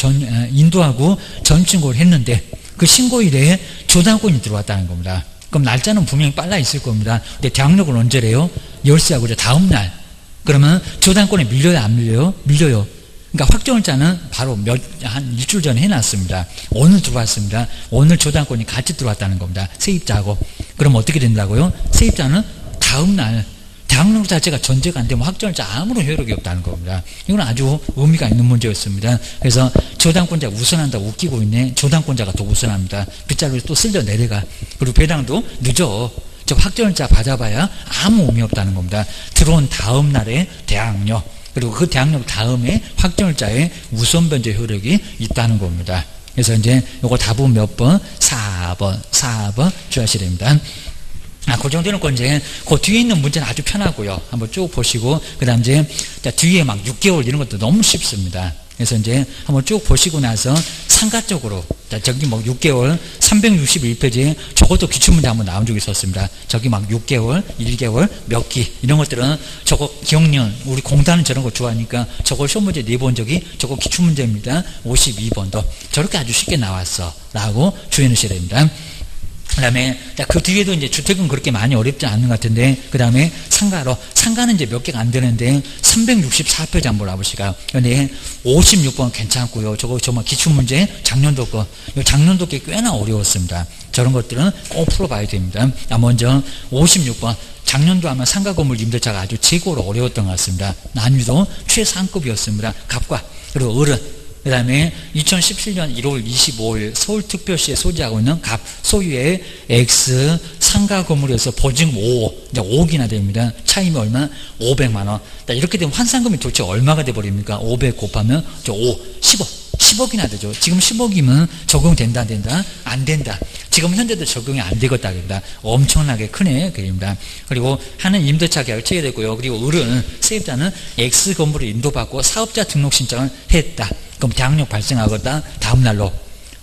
인도하고 전입신고를 했는데 그 신고일에 저당권이 들어왔다는 겁니다. 그럼 날짜는 분명히 빨라 있을 겁니다. 근데 대항력은 언제래요? 열세하고 다음 날. 그러면 저당권에 밀려요, 안 밀려요? 밀려요. 그러니까 확정일자는 바로 한 일주일 전에 해놨습니다. 오늘 들어왔습니다. 오늘 저당권이 같이 들어왔다는 겁니다. 세입자하고. 그럼 어떻게 된다고요? 세입자는 다음 날. 대항력 자체가 전제가 안 되면 확정일자 아무런 효력이 없다는 겁니다. 이건 아주 의미가 있는 문제였습니다. 그래서 저당권자 우선한다고 웃기고 있네. 저당권자가 더 우선합니다. 빗자루를 또 쓸려 내려가. 그리고 배당도 늦어. 저 확정일자 받아봐야 아무 의미 없다는 겁니다. 들어온 다음 날에 대항력 그리고 그 대항력 다음에 확정일자의 우선 변제 효력이 있다는 겁니다. 그래서 이제 요거 답은 몇 번? 4번 주의하셔야 됩니다. 그 정도는 이제 그 뒤에 있는 문제는 아주 편하고요. 한번 쭉 보시고 그다음 이제 뒤에 막 6개월 이런 것도 너무 쉽습니다. 그래서 이제 한번 쭉 보시고 나서 상가적으로 저기 뭐 6개월 361페이지에 저것도 기출문제 한번 나온 적이 있었습니다. 저기 막 6개월 1개월 몇 기 이런 것들은 저거 기억년 우리 공단은 저런 거 좋아하니까 저걸 시험문제 내본 적이 저거 기출문제입니다. 52번도 저렇게 아주 쉽게 나왔어 라고 주의해 주셔야 됩니다. 그 다음에 그 뒤에도 이제 주택은 그렇게 많이 어렵지 않는 것 같은데 그 다음에 상가는 이제 몇 개가 안 되는데 364페이지 한번 볼아보실까요? 근데 56번 괜찮고요. 저거 정말 기출문제 작년도 거 작년도 게 꽤나 어려웠습니다. 저런 것들은 꼭 풀어봐야 됩니다. 먼저 56번 작년도 아마 상가 건물 임대차가 아주 최고로 어려웠던 것 같습니다. 난이도 최상급이었습니다. 갑과 그리고 어른 그 다음에 2017년 1월 25일 서울특별시에 소지하고 있는 갑 소유의 X 상가 건물에서 보증금 5억, 이제 5억이나 됩니다. 차임이 얼마? 500만 원. 이렇게 되면 환산금이 도대체 얼마가 돼버립니까? 500 곱하면 10억이나 되죠. 지금 10억이면 적용된다, 안 된다? 안 된다. 지금 현재도 적용이 안 되겠다. 엄청나게 크네. 그입니다. 그리고 하는 임대차 계약을 체결했고요. 그리고 을은 세입자는 X 건물을 인도받고 사업자 등록 신청을 했다. 그럼 대항력 발생하겠다. 다음 날로.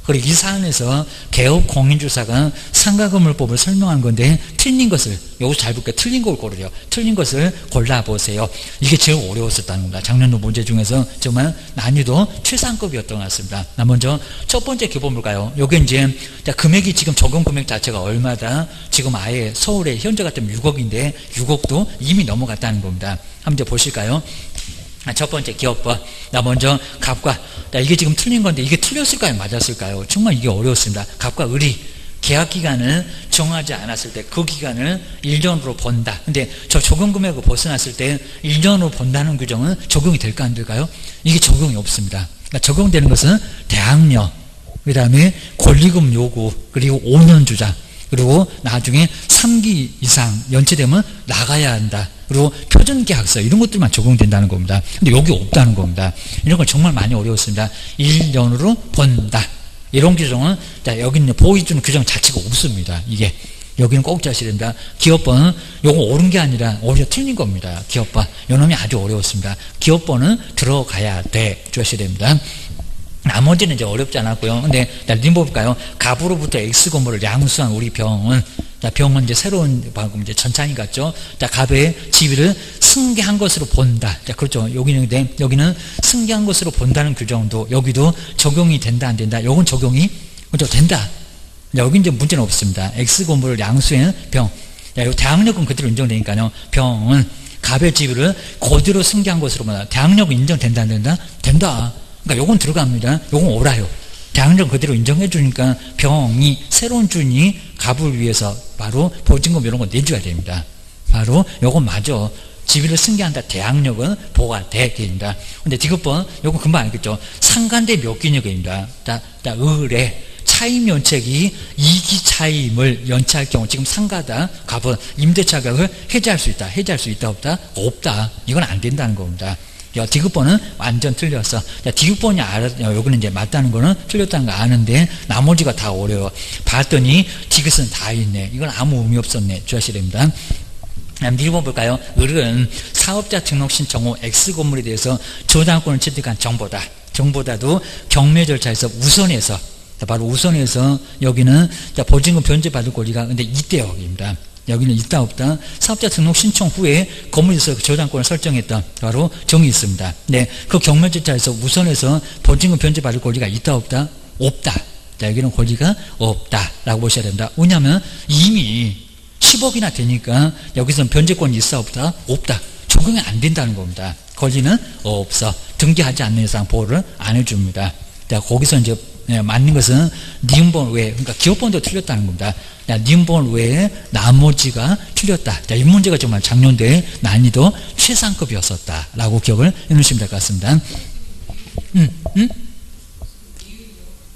그리고 이 사안에서 개업 공인주사가 상가건물법을 설명한 건데 틀린 것을, 여기서 잘 볼게요. 틀린 걸 고르래요. 틀린 것을 골라보세요. 이게 제일 어려웠었다는 겁니다. 작년도 문제 중에서 정말 난이도 최상급이었던 것 같습니다. 먼저 첫 번째 기본물가요. 요게 이제 금액이 지금 적용 금액 자체가 얼마다? 지금 아예 서울에 현재 같으면 6억인데 6억도 이미 넘어갔다는 겁니다. 한번 이제 보실까요? 첫 번째 기업법. 먼저 갑과, 이게 지금 틀린 건데 이게 틀렸을까요? 맞았을까요? 정말 이게 어려웠습니다. 갑과 을이 계약기간을 정하지 않았을 때 그 기간을 1년으로 본다. 근데 저 적용금액을 벗어났을 때 1년으로 본다는 규정은 적용이 될까 안 될까요? 이게 적용이 없습니다. 그러니까 적용되는 것은 대항력, 그 다음에 권리금 요구, 그리고 5년 주장, 그리고 나중에 3기 이상 연체되면 나가야 한다. 그리고 표준계약서 이런 것들만 적용된다는 겁니다. 근데 여기 없다는 겁니다. 이런 건 정말 많이 어려웠습니다. 1년으로 본다. 이런 규정은 여기는 보호해주는 규정 자체가 없습니다. 이게 여기는 꼭 자셔야 됩니다. 기업번은 요거 옳은 게 아니라 오히려 틀린 겁니다. 기업번 요놈이 아주 어려웠습니다. 기업번은 들어가야 돼 주셔야 됩니다. 나머지는 이제 어렵지 않았고요. 근데 님 볼까요? 갑으로부터 X 건물을 양수한 우리 병은, 병은 이제 새로운 방금 이제 전창이 같죠. 갑의 지위를 승계한 것으로 본다. 그렇죠. 여기는 승계한 것으로 본다는 규정도 여기도 적용이 된다 안 된다. 요건 적용이 그렇죠. 된다. 여기 이제 문제는 없습니다. X 건물을 양수한 병. 요 대항력은 그대로 인정되니까요. 병은 갑의 지위를 그대로 승계한 것으로 본다. 대항력은 인정된다 안 된다? 된다. 그러니까 요건 들어갑니다. 요건 옳아요. 대항력 그대로 인정해 주니까 병이 새로운 주인이 갑을 위해서 바로 보증금 이런 거 내줘야 됩니다. 바로 요건 맞아. 지위를 승계한다. 대항력은 보호가 됩니다. 근데 디귿번 요건 금방 알겠죠. 상간대 몇 기념입니다. 을의 차임 연체기 2기 차임을 연체할 경우 지금 상가다. 갑은 임대차 가격을 해지할 수 있다. 해지할 수 있다 없다? 없다. 이건 안 된다는 겁니다. 디귿번은 완전 틀렸어. 디귿번이 여기는 이제 맞다는 거는 틀렸다는 거 아는데 나머지가 다 어려워. 봤더니 디귿은 다 있네. 이건 아무 의미 없었네. 주하셔야 됩니다. 미루어 볼까요? 을은 사업자 등록 신청 후 X 건물에 대해서 저당권을 취득한 정보다도 경매 절차에서 우선해서, 바로 우선해서 여기는 보증금 변제받을 권리가 근데 이대역입니다. 여기는 있다 없다. 사업자 등록 신청 후에 건물에서 저당권을 설정했다. 바로 정의 있습니다. 네, 그 경매 절차에서 우선해서 보증금 변제받을 권리가 있다 없다? 없다. 여기는 권리가 없다라고 보셔야 됩니다. 왜냐하면 이미 10억이나 되니까 여기서는 변제권이 있어 없다? 없다. 적용이 안 된다는 겁니다. 권리는 없어. 등기하지 않는 이상 보호를 안 해줍니다. 거기서 이제 맞는 것은 니은번 외에, 그러니까 기업번도 틀렸다는 겁니다. 니은번 외에 나머지가 틀렸다. 이 문제가 정말 작년도에 난이도 최상급이었었다라고 기억을 해놓으시면 될 것 같습니다.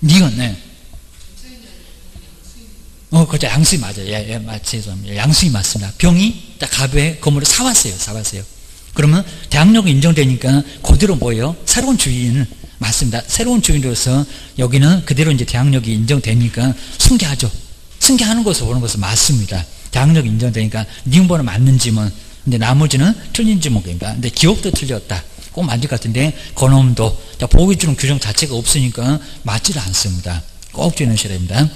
니은, 네. 그렇죠. 양수이 맞아요. 예, 죄송합니다. 양수이 맞습니다. 병이 갑의 건물을 사왔어요. 그러면 대항력이 인정되니까 그대로 뭐예요? 새로운 주인은 맞습니다. 새로운 주인으로서 여기는 그대로 이제 대항력이 인정되니까 승계하죠. 승계하는 것을 보는 것은 맞습니다. 대항력이 인정되니까 니은번은 맞는지만, 근데 나머지는 틀린지 모르겠습니다. 근데 기업도 틀렸다. 꼭 맞을 것 같은데 그놈도 보호해주는 규정 자체가 없으니까 맞지를 않습니다. 꼭 주의하셔야 됩니다.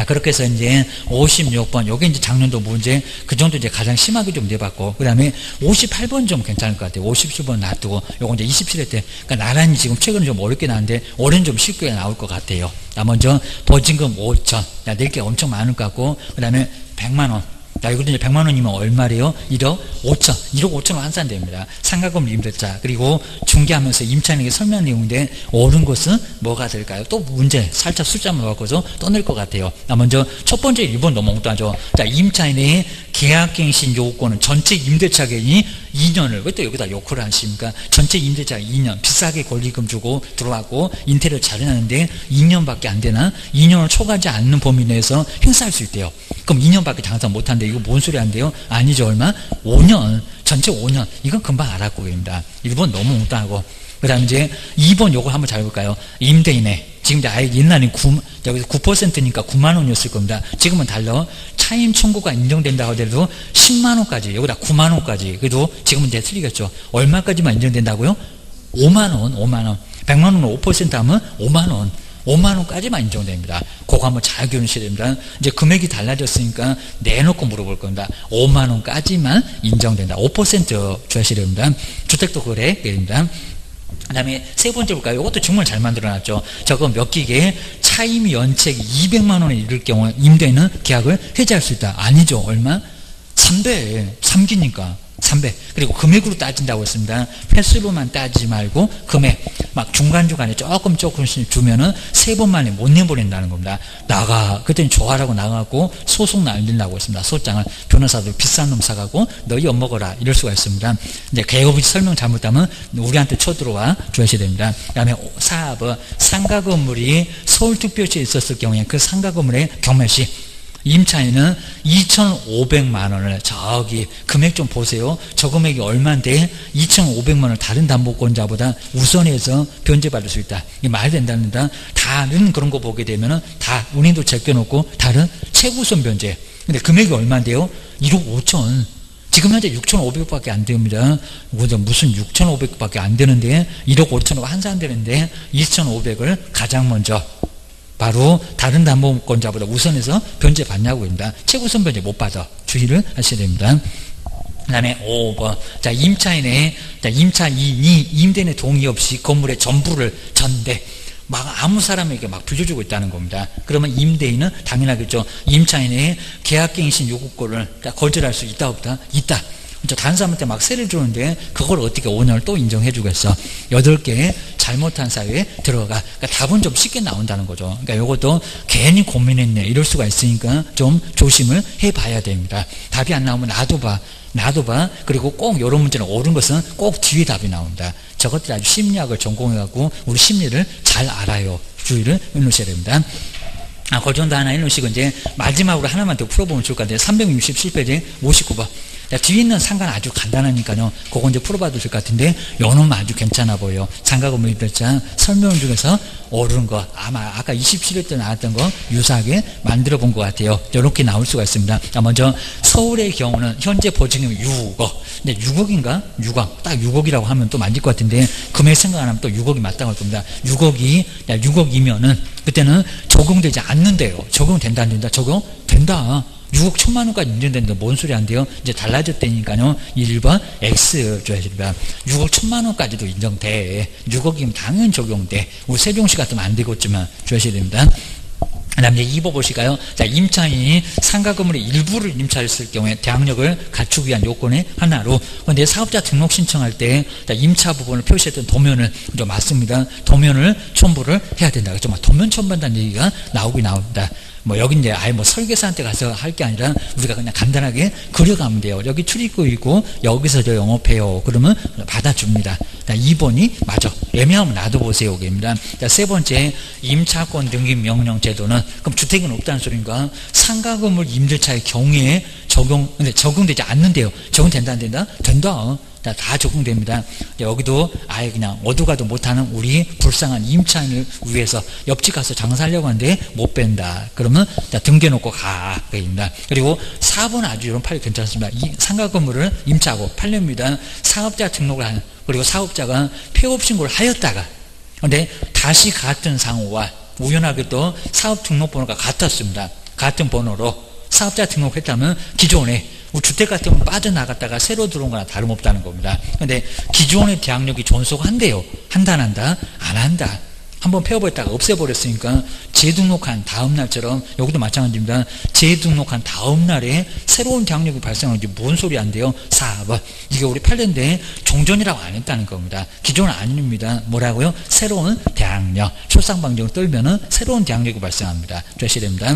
그렇게 해서 이제 56번, 요게 이제 작년도 문제, 그 정도 이제 가장 심하게 좀 내봤고, 그 다음에 58번 좀 괜찮을 것 같아요. 57번 놔두고, 요거 이제 27회 때, 그러니까 나란히 지금 최근에 좀 어렵게 나왔는데, 올해는 좀 쉽게 나올 것 같아요. 먼저, 보증금 5천. 낼 게 엄청 많을 것 같고, 그 다음에 100만원. 이것도 이제 100만원이면 얼마래요? 1억 5천. 1억 5천원 환산됩니다. 상가건물 임대차. 그리고 중개하면서 임차인에게 설명한 내용인데, 옳은 것은 뭐가 될까요? 또 문제, 살짝 숫자만 바꿔서 떠낼 것 같아요. 먼저, 첫 번째 1번 너무 엉뚱하죠. 임차인의 계약갱신 요건은 전체 임대차 개인이 2년을, 왜 또 여기다 요구를 하십니까? 전체 임대차 2년, 비싸게 권리금 주고 들어왔고 인테리어 잘 해놨는데 2년밖에 안 되나? 2년을 초과하지 않는 범위 내에서 행사할 수 있대요. 그럼 2년밖에 장사 못한대. 이거 뭔 소리 한대요? 아니죠. 얼마? 5년. 전체 5년. 이건 금방 알았고 입니다. 1번 너무 엉뚱하고. 그 다음에 이제 2번 요거 한번 잘 볼까요? 임대인의, 지금 아예 옛날엔 여기서 9%니까 9만원이었을 겁니다. 지금은 달러. 차임 청구가 인정된다고 하더라도 10만원까지, 여기다 9만원까지. 그래도 지금은 이제 틀리겠죠. 얼마까지만 인정된다고요? 5만원, 5만원. 100만원으로 5% 하면 5만원. 5만원까지만 인정됩니다. 그거 한번 잘 기억하셔야 됩니다. 이제 금액이 달라졌으니까 내놓고 물어볼 겁니다. 5만원까지만 인정된다. 5% 주셔야 됩니다. 주택도 그래. 됩니다. 그 다음에 세 번째 볼까요? 이것도 정말 잘 만들어놨죠. 저거 몇 기계에 차임 연체액이 200만 원에 이를 경우 임대인은 계약을 해지할 수 있다. 아니죠. 얼마? 3배. 3기니까. 3배. 그리고 금액으로 따진다고 했습니다. 횟수로만 따지지 말고 금액. 막 중간중간에 조금씩 주면은 3번 만에 못 내보낸다는 겁니다. 그때는 좋아라고 나가고 소송 날린다고 했습니다. 소장을 변호사들 비싼 놈 사가고 너희 엿먹어라. 이럴 수가 있습니다. 이제 개업이 설명 잘못하면 우리한테 쳐들어와 주셔야 됩니다. 그 다음에 4번 상가 건물이 서울특별시에 있었을 경우에 그 상가 건물의 경매시 임차인은 2,500만 원을 저기 금액 좀 보세요. 저 금액이 얼마인데 2,500만 원을 다른 담보권자보다 우선해서 변제받을 수 있다. 이게 말이 된답니다. 다른 그런 거 보게 되면은 다 운임도 제껴놓고 다른 최우선 변제. 근데 금액이 얼마인데요? 1억 5천. 지금 현재 6,500밖에 안 됩니다. 무슨 6,500밖에 안 되는데 1억 5천으로 환산되는데 2,500을 가장 먼저 바로 다른 담보권자보다 우선해서 변제 받냐고 합니다. 최우선 변제 못 받아. 주의를 하셔야 됩니다. 그 다음에 5번. 자, 임차인의, 임차인이 임대인의 동의 없이 건물의 전부를 전대. 막 아무 사람에게 막 빌려주고 있다는 겁니다. 그러면 임대인은 당연하겠죠. 임차인의 계약갱신 요구권을 거절할 수 있다 없다? 있다. 다른 사람한테 막 세를 주는데 그걸 어떻게 5년을 또 인정해 주겠어. 8개 잘못한 사유에 들어가. 그러니까 답은 좀 쉽게 나온다는 거죠. 그러니까 이것도 괜히 고민했네 이럴 수가 있으니까 좀 조심을 해봐야 됩니다. 답이 안 나오면 나도 봐. 그리고 꼭 이런 문제는 옳은 것은 꼭 뒤에 답이 나옵니다. 저것들 아주 심리학을 전공해갖고 우리 심리를 잘 알아요. 주의를 해놓으셔야 됩니다. 그 정도 하나 해놓으시고 이제 마지막으로 하나만 더 풀어보면 좋을 것 같아요. 367페이지 59번. 뒤에 있는 상가는 아주 간단하니까요. 그거 이제 풀어봐도 될 것 같은데 요놈은 아주 괜찮아 보여요. 상가건물 임대차 설명 중에서 옳은 거 아마 아까 27회 때 나왔던 거 유사하게 만들어 본 것 같아요. 이렇게 나올 수가 있습니다. 자, 먼저 서울의 경우는 현재 보증금이 6억. 근데 6억인가? 6억. 딱 6억이라고 하면 또 맞을 것 같은데 금액 생각 안 하면 또 6억이 맞다고 할 겁니다. 6억이면은 그때는 적용되지 않는데요. 적용된다 안 된다? 적용된다. 6억 1천만 원까지 인정되는데 뭔 소리 안 돼요? 이제 달라졌다니까요. 1번 X 줘야 됩니다. 6억 1천만 원까지도 인정돼. 6억이면 당연히 적용돼. 우리 세종시 같으면 안 되겠지만 줘야 됩니다. 그 다음에 2번 보실까요? 자, 임차인이 상가 건물의 일부를 임차했을 경우에 대항력을 갖추기 위한 요건의 하나로, 근데 사업자 등록 신청할 때 임차 부분을 표시했던 도면을 좀 맞습니다. 도면을 첨부를 해야 된다. 그렇죠? 도면 첨부한다는 얘기가 나오긴 나옵니다. 여기 이제 아예 설계사한테 가서 할 게 아니라 우리가 그냥 간단하게 그려가면 돼요. 여기 출입구 있고 여기서 저 영업해요. 그러면 받아줍니다. 2번이 맞아. 애매하면 놔둬보세요. 여기입니다. 세 번째, 임차권 등기 명령 제도는 그럼 주택은 없다는 소린가? 상가 건물 임대차의 경우에 근데 적용되지 않는데요. 적용된다 안 된다? 된다. 다 적용됩니다. 여기도 아예 그냥 어디가도 못하는 우리 불쌍한 임차인을 위해서 옆집 가서 장사하려고 하는데 못 뺀다. 그러면 등겨놓고 가. 그입니다. 그리고 4번 아주 이런 판이 괜찮습니다. 이 상가 건물을 임차하고 팔렵니다. 사업자 등록을 하는, 그리고 사업자가 폐업 신고를 하였다가 근데 다시 같은 상호와 우연하게도 사업 등록번호가 같았습니다. 같은 번호로 사업자 등록했다면 기존에 주택 같으면 빠져나갔다가 새로 들어온 거나 다름없다는 겁니다. 근데 기존의 대항력이 존속한대요. 한다 안 한다? 안 한다. 한번 폐업했다가 없애버렸으니까 재등록한 다음 날처럼 여기도 마찬가지입니다. 재등록한 다음 날에 새로운 대항력이 발생하는지 뭔 소리 안 돼요? 4번. 이게 우리 팔년대에 종전이라고 안 했다는 겁니다. 기존은 아닙니다. 뭐라고요? 새로운 대항력. 출산방정을 떨면은 새로운 대항력이 발생합니다. 주셔야 됩니다.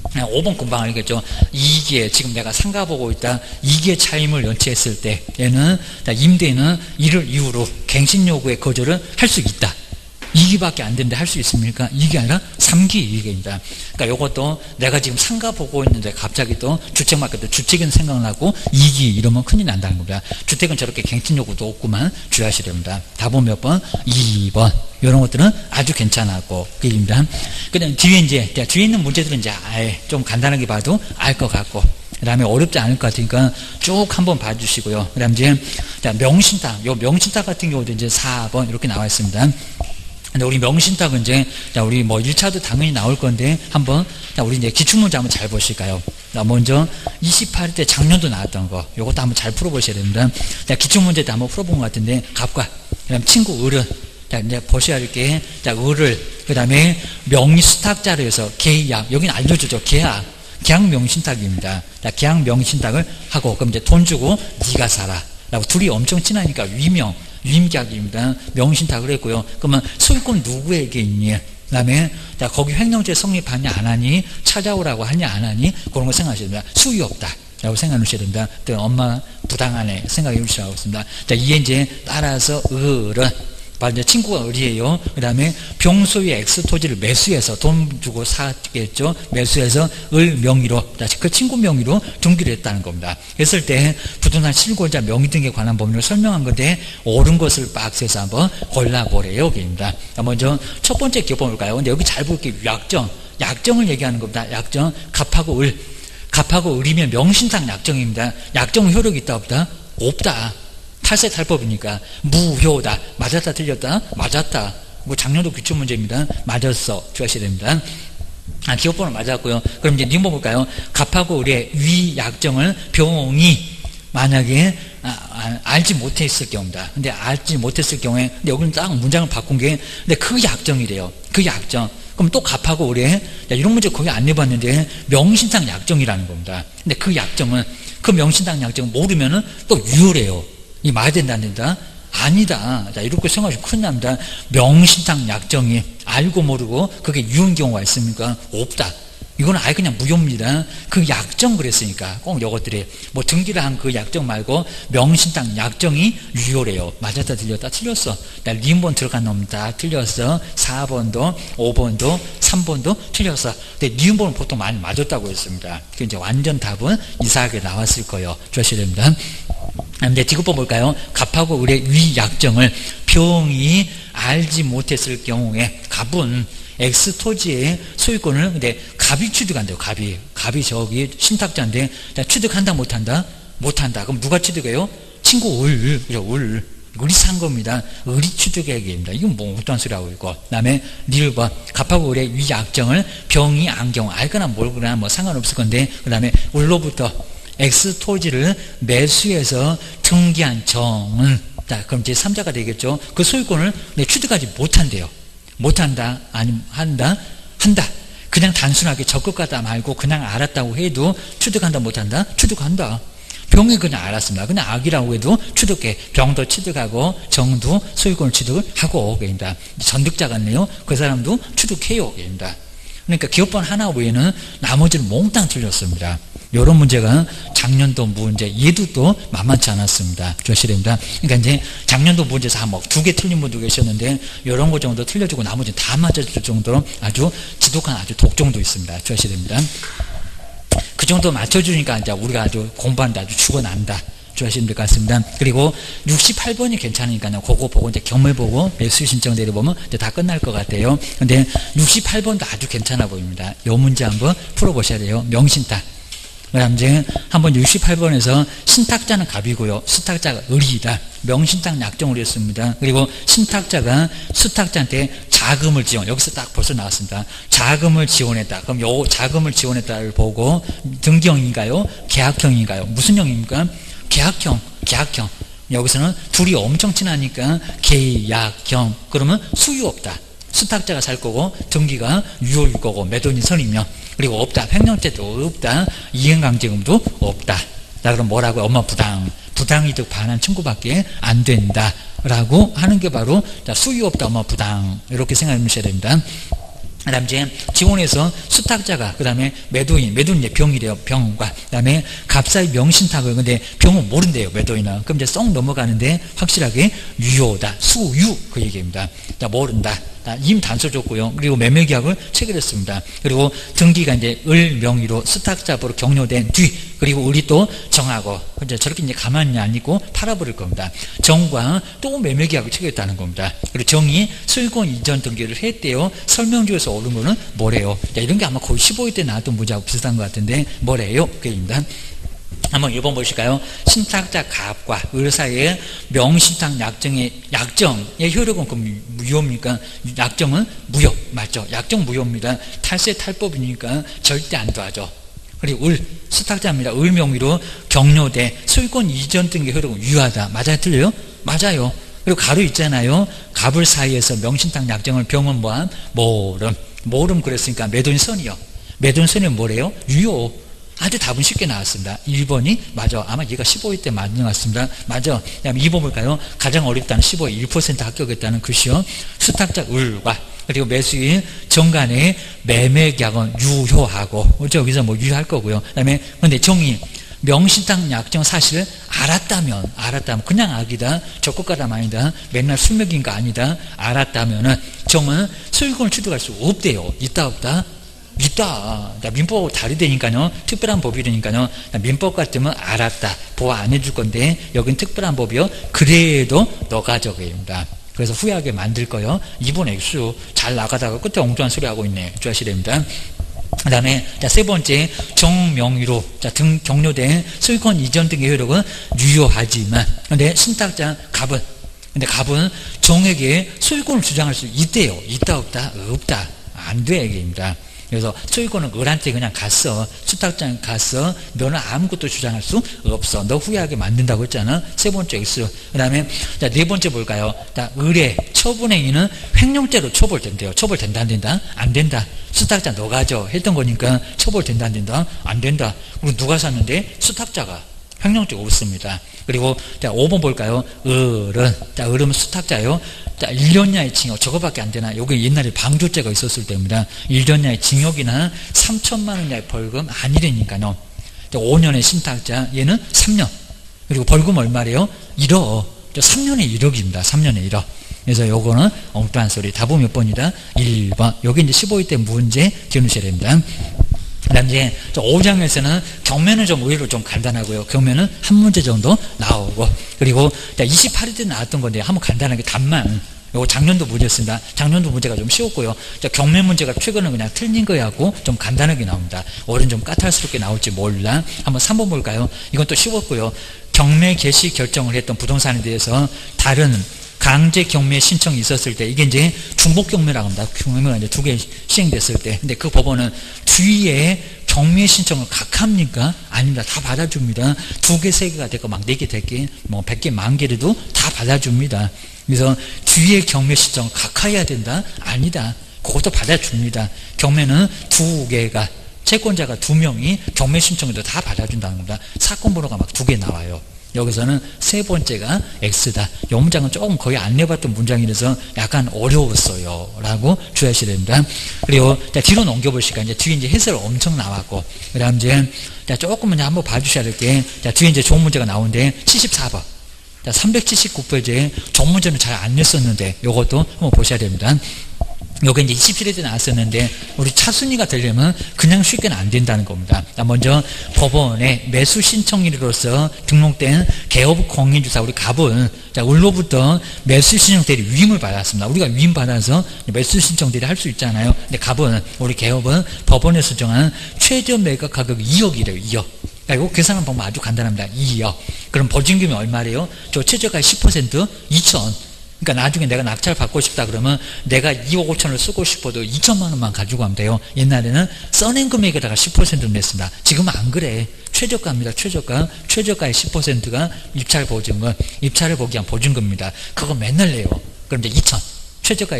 5번 금방 알겠죠. 이기에 지금 내가 상가 보고 있다. 이기의 차임을 연체했을 때 얘는 임대인은 이를 이유로 갱신 요구의 거절을 할 수 있다. 2기밖에 안 되는데 할 수 있습니까? 2기 아니라 3기 이기입니다. 그러니까 이것도 내가 지금 상가 보고 있는데 갑자기 또 주택 마켓도 주택은 생각나고 2기 이러면 큰일 난다는 겁니다. 주택은 저렇게 갱신 요구도 없구만 주의하셔야 됩니다. 답은 몇 번? 2번. 이런 것들은 아주 괜찮았고 그입니다. 그다음 뒤에 뒤에 있는 문제들은 이제 좀 간단하게 봐도 알 것 같고 그 다음에 어렵지 않을 것 같으니까 쭉 한번 봐주시고요. 그 다음 이제 명신탁, 요 명신탁 같은 경우도 이제 4번 이렇게 나와 있습니다. 근데 우리 명신탁은 이제 우리 뭐 1차도 당연히 나올 건데 한번 우리 이제 기출문제 한번 잘 보실까요? 먼저 28일 때 작년도 나왔던 거 요것도 한번 잘 풀어보셔야 됩니다. 기출문제 때 한번 풀어본 것 같은데 갑과 그다음 친구 을은 이제 보셔야 할 게 을을 그 다음에 명의수탁자로 해서 계약 여기는 알려주죠. 계약 명신탁입니다. 계약 명신탁을 하고 그럼 이제 돈 주고 네가 살아 라고 둘이 엄청 친하니까 위임계약입니다. 명신탁을 했고요. 그러면 소유권 누구에게 있니? 그 다음에 거기 횡령죄 성립하냐 안 하니? 찾아오라고 하냐 안 하니? 그런 거 생각하셔야 됩니다. 수유 없다 라고 생각해 주셔야 됩니다. 또 엄마 부당하네 생각해 주시라고 했습니다. 이에 이제 따라서 을은 바로 이제 친구가 을이에요. 그 다음에 병소의 X토지를 매수해서 돈 주고 사겠죠. 매수해서 을 명의로 그 친구 명의로 등기를 했다는 겁니다. 했을 때 부동산 실권자 명의 등에 관한 법률을 설명한 건데 옳은 것을 박스에서 한번 골라보래요. 여기입니다. 먼저 첫 번째 기업 볼까요? 근데 여기 잘 볼게요. 약정을 얘기하는 겁니다. 약정 갑하고 을이면 명신탁 약정입니다. 약정 효력이 있다 없다? 없다. 탈세 탈법이니까 무효다. 맞았다 틀렸다? 맞았다. 뭐 작년도 기출문제입니다. 맞았어. 주의하셔야 됩니다. 기업번호 맞았고요. 그럼 이제 니은 볼까요? 갑하고 을의 위약정을 병이 만약에 알지 못했을 경우입니다. 근데 알지 못했을 경우에 근데 여기는 딱 문장을 바꾼 게 근데 그 약정이래요. 그 약정. 그럼 또 갑하고 을의 이런 문제 거의 안 내봤는데 명신탁 약정이라는 겁니다. 근데 그 약정은 그 명신탁 약정을 모르면은 또 유효래요. 이 말이 된다는다? 아니다. 자, 이렇게 생각하시면 큰일 납니다. 명신탁 약정이 알고 모르고 그게 유효한 경우가 있습니까? 없다. 이거는 아예 그냥 무효입니다. 그 약정 그랬으니까 꼭 이것들이 뭐 등기를 한 그 약정 말고 명신탁 약정이 유효래요. 맞았다 틀렸다? 틀렸어. 니은번 들어간 놈 다 틀렸어. 4번도 5번도 3번도 틀렸어. 근데 니은번은 보통 많이 맞았다고 했습니다. 그 이제 완전 답은 이상하게 나왔을 거예요. 주셔야 됩니다. 근데 디귿번 볼까요? 갑하고 을의 위약정을 병이 알지 못했을 경우에 갑은 X토지의 소유권을 근데 갑이 취득한대요. 갑이 저기 신탁자인데 취득한다 못한다? 못한다. 그럼 누가 취득해요? 친구 을. 그죠? 을이 산 겁니다. 을이 취득액입니다. 이건 뭐 어떤 소리하고 있고. 그 다음에 니을번 갑하고 을의 위약정을 병이 안 경우 알거나 모르거나 뭐 상관없을 건데 그 다음에 을로부터 X토지를 매수해서 등기한 정은 그럼 이제 3자가 되겠죠. 그 소유권을 취득하지 못한대요. 못한다 아니면 한다. 그냥 단순하게 적극하다 말고 그냥 알았다고 해도 취득한다 못한다? 취득한다. 병이 그냥 알았습니다. 그냥 악이라고 해도 취득해. 병도 취득하고 정도 소유권을 취득을 하고 계십니다. 전득자 같네요. 그 사람도 취득해요. 계십니다. 그러니까 기업번 하나 외에는 나머지는 몽땅 틀렸습니다. 이런 문제가 작년도 문제, 얘도 또 만만치 않았습니다. 주셔야 됩니다. 그러니까 이제 작년도 문제에서 한 뭐 2개 틀린 분도 계셨는데, 이런 거 정도 틀려주고 나머지 다 맞아줄 정도로 아주 지독한 아주 독종도 있습니다. 주셔야 됩니다. 그 정도 맞춰주니까 이제 우리가 아주 공부하는데 아주 죽어난다. 주하시면 될 것 같습니다. 그리고 68번이 괜찮으니까요. 그거 보고 이제 경매 보고 매수 신청 내려보면 이제 다 끝날 것 같아요. 근데 68번도 아주 괜찮아 보입니다. 이 문제 한번 풀어보셔야 돼요. 명신탁. 그다음 이제 한번 68번에서 신탁자는 갑이고요. 수탁자가 을이다. 명신탁 약정을 했습니다. 그리고 신탁자가 수탁자한테 자금을 지원. 여기서 딱 벌써 나왔습니다. 자금을 지원했다. 그럼 요 자금을 지원했다를 보고 등기형인가요? 계약형인가요? 무슨 형입니까? 계약형. 여기서는 둘이 엄청 친하니까 계약형. 그러면 수유 없다. 수탁자가 살 거고 등기가 유효일 거고 매도인이 선이며 그리고 없다. 횡령죄도 없다. 이행강제금도 없다. 자, 그럼 뭐라고요? 엄마 부당이득 반환 청구밖에 안 된다. 라고 하는 게 바로 수유 없다. 엄마 부당. 이렇게 생각해 주셔야 됩니다. 그다음 이제 지원에서 수탁자가 그다음에 매도인 이제 병이래요. 병과 그다음에 갑사의 명신탁을 근데 병은 모른대요. 매도인은. 그럼 이제 쏙 넘어가는데 확실하게 유효다. 수유 그 얘기입니다. 자, 모른다. 임 단서 줬고요. 그리고 매매계약을 체결했습니다. 그리고 등기가 이제 을 명의로 수탁자부로 격려된 뒤 그리고 을이 또 정하고 이제 저렇게 이제 가만히 안 있고 팔아버릴 겁니다. 정과 또 매매계약을 체결했다는 겁니다. 그리고 정이 소유권 이전 등기를 했대요. 설명조에서 오른 거는 뭐래요? 자, 이런 게 아마 거의 15일 때 나왔던 문제하고 비슷한 것 같은데 뭐래요? 그입니다. 한번 1번 보실까요? 신탁자 갑과 을 사이의 명신탁 약정의 효력은 그럼 무효입니까? 약정은 무효 맞죠? 약정 무효입니다. 탈세 탈법이니까 절대 안 도와줘. 그리고 을 수탁자입니다. 을 명의로 격려돼 소유권 이전 등기 효력은 유효하다. 맞아요? 틀려요? 맞아요. 그리고 가로 있잖아요. 갑을 사이에서 명신탁 약정을 병은 뭐함? 모름 그랬으니까 매도인 선이요. 매도인 선이 뭐래요? 유효. 아주 답은 쉽게 나왔습니다. 1번이 맞아. 아마 얘가 15일 때 맞는 것 같습니다. 맞아. 그다음에 2번 볼까요? 가장 어렵다는 15에 1% 합격했다는 글씨요. 수탁자 을과 그리고 매수인 정간의 매매계약은 유효하고 그렇죠? 여기서 뭐 유효할 거고요. 그다음에 근데 정의 명신탁 약정 사실을 알았다면 그냥 악이다. 적고가담 아니다. 맨날 술먹인가 아니다. 알았다면은 정은 소유권을 취득할 수 없대요. 있다 없다? 있다. 민법하고 다르다니까요. 특별한 법이라니까요. 민법 같으면 알았다. 보호 안 해줄 건데 여긴 특별한 법이요. 그래도 너가 적입니다. 그래서 후회하게 만들 거요. 2번 액수 잘 나가다가 끝에 엉뚱한 소리 하고 있네. 주하셔야 됩니다. 그 다음에 세 번째 정명의로 격려된 소유권 이전 등의 효력은 유효하지만 근데 신탁자 갑은 정에게 소유권을 주장할 수 있대요. 있다 없다? 없다. 안 돼 얘기입니다. 그래서 소유권은 을한테 그냥 갔어. 수탁장 갔어. 너는 아무것도 주장할 수 없어. 너 후회하게 만든다고 했잖아. 세 번째 X. 그 다음에 네 번째 볼까요? 을의 처분행위는 횡령죄로 처벌된대요. 처벌된다 안 된다? 안 된다. 수탁자 너가 하죠. 했던 거니까 처벌된다 안 된다? 안 된다. 그리고 누가 샀는데? 수탁자가. 횡령죄가 없습니다. 그리고 5번 볼까요? 을은 수탁자요. 1년야의 징역 저거밖에 안 되나? 요게 옛날에 방조죄가 있었을 때입니다. 1년야의 징역이나 3천만 원 야의 벌금 아니라니까요. 5년의 신탁자 얘는 3년. 그리고 벌금 얼마래요? 1억. 3년에 1억입니다. 3년에 1억. 그래서 요거는 엉뚱한 소리. 답은 몇 번이다? 1번. 여기 이제 15일 때 문제 기억하셔야 됩니다. 그 다음 이제 5장에서는 경매는 좀 의외로 좀 간단하고요. 경매는 한 문제 정도 나오고 그리고 28일 때 나왔던 건데 한번 간단하게 답만 요거 작년도 문제였습니다. 작년도 문제가 좀 쉬웠고요. 경매 문제가 최근에 그냥 틀린 거하고 좀 간단하게 나옵니다. 올해는 좀 까탈스럽게 나올지 몰라. 한번 3번 볼까요? 이건 또 쉬웠고요. 경매 개시 결정을 했던 부동산에 대해서 다른 강제 경매 신청이 있었을 때 이게 이제 중복 경매라고 합니다. 경매가 이제 2개 시행됐을 때. 근데 그 법원은 뒤에 경매 신청을 각합니까? 아닙니다. 다 받아줍니다. 2개, 3개가 됐고 막 4개, 10개, 뭐 100개, 10,000개라도 다 받아줍니다. 그래서 뒤에 경매 신청을 각하해야 된다? 아니다. 그것도 받아줍니다. 경매는 2개가 채권자가 2명이 경매 신청에도 다 받아준다는 겁니다. 사건 번호가 막 2개 나와요. 여기서는 세 번째가 X다. 이 문장은 조금 거의 안 내봤던 문장이라서 약간 어려웠어요. 라고 주의하셔야 됩니다. 그리고 뒤로 넘겨보시니까 이제 뒤에 이제 해설 엄청 나왔고, 그 다음 이제 조금만 한번 봐주셔야 될 게, 뒤에 이제 좋은 문제가 나오는데 74번. 379페이지에 좋은 문제는 잘 안 냈었는데, 요것도 한번 보셔야 됩니다. 요게 이제 27회 때 나왔었는데, 우리 차순위가 되려면 그냥 쉽게는 안 된다는 겁니다. 먼저 법원에 매수 신청인으로서 등록된 개업 공인주사 우리 갑은 을로부터 매수 신청 대리 위임을 받았습니다. 우리가 위임 받아서 매수 신청 대리 할 수 있잖아요. 근데 갑은 우리 개업은 법원에서 정한 최저 매각 가격이 2억이래요. 2억. 이거 계산하는 방법 아주 간단합니다. 2억. 그럼 보증금이 얼마래요? 저 최저가의 10% 2천. 그러니까 나중에 내가 낙찰 받고 싶다 그러면 내가 2억 5천을 쓰고 싶어도 2천만 원만 가지고 가면 돼요. 옛날에는 써낸 금액에다가 10%를 냈습니다. 지금은 안 그래. 최저가입니다. 최저가. 최저가의 10%가 입찰 보증금. 입찰을 보기 위한 보증금입니다. 그거 맨날 내요. 그럼 이제 2천. 최저가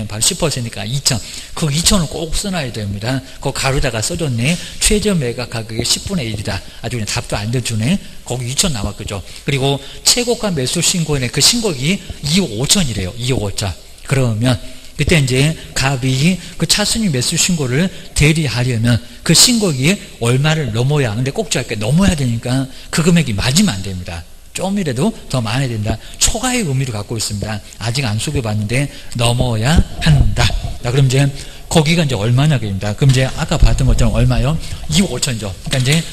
바로 10%니까 2천. 그 2천을 꼭 써놔야 됩니다. 그 가로다가 써줬네. 최저 매각 가격의 10분의 1이다. 아주 그냥 답도 안 돼주네. 거기 2천 나왔겠죠. 그리고 최고가 매수 신고인의 그 신고액이 2억 5천이래요. 2억 5천. 그러면 그때 이제 갑이 그 차순위 매수 신고를 대리하려면 그 신고액이 얼마를 넘어야, 근데 꼭 중요할 게 넘어야 되니까 그 금액이 맞으면 안 됩니다. 좀이라도 더 많아야 된다. 초과의 의미를 갖고 있습니다. 아직 안 속여봤는데 넘어야 한다. 자, 그럼 이제 거기가 이제 얼마냐입니다. 그럼 이제 아까 봤던 것처럼 얼마요? 2억 5천이죠. 그러니까 이제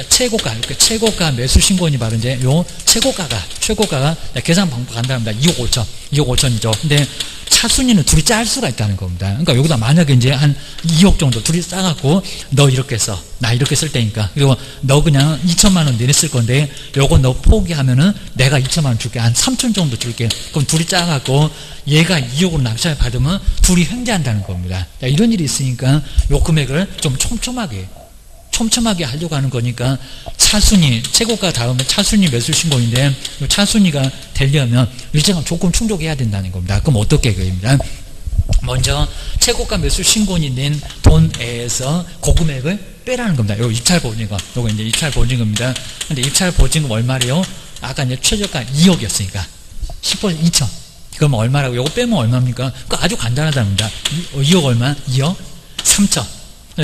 최고가, 최고가 매수 신고원이 바로 이제 요 최고가가 계산 방법 간단합니다. 2억 5천, 2억 5천이죠. 근데 차순위는 둘이 짤 수가 있다는 겁니다. 그러니까 여기다 만약에 이제 한 2억 정도 둘이 짜갖고 너 이렇게 써, 나 이렇게 쓸 테니까, 그리고 너 그냥 2천만 원 내내 쓸 건데 요거 너 포기하면은 내가 2천만 원 줄게, 한 3천 정도 줄게. 그럼 둘이 짜갖고 얘가 2억으로 낙찰 받으면 둘이 횡재한다는 겁니다. 자, 이런 일이 있으니까 요 금액을 좀 촘촘하게 하려고 하는 거니까 차순위, 최고가 다음에 차순위 매수 신고인데 이 차순위가 되려면 일정한 조건 충족해야 된다는 겁니다. 그럼 어떻게 그입니다. 먼저 최고가 매수 신고인이 낸 돈에서 그 금액을 빼라는 겁니다. 요 입찰 보증금, 요거 이제 입찰 보증금입니다. 근데 입찰 보증금 얼마래요? 아까 이제 최저가 2억이었으니까 10% 2천. 그럼 얼마라고? 요거 빼면 얼마입니까? 그 아주 간단하답니다. 2억 얼마? 2억 3천.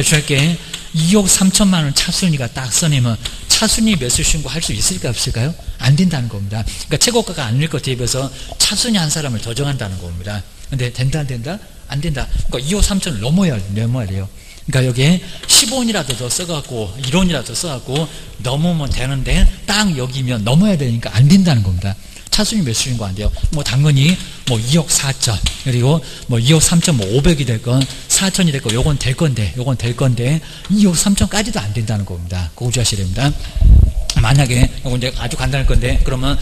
저렇게 2억 3천만 원 차순위가 딱 써내면 차순위 매수 신고 할 수 있을까 없을까요? 안 된다는 겁니다. 그러니까 최고가가 안 될 것 대비해서 차순위 한 사람을 더 정한다는 겁니다. 근데 된다 안 된다? 안 된다. 그러니까 2억 3천을 넘어야 돼요. 그러니까 여기에 10원이라도 더 써갖고 1원이라도 더 써갖고 넘으면 되는데 딱 여기면 넘어야 되니까 안 된다는 겁니다. 차순위 매수 신고 안 돼요. 뭐 당연히 뭐 2억 4천, 그리고 뭐 2억 3천 뭐 500이 될 건 4천이 될 건 요건 될 건데 2억 3천까지도 안 된다는 겁니다. 그거 주셔야 됩니다. 만약에 요건 이제 아주 간단할 건데 그러면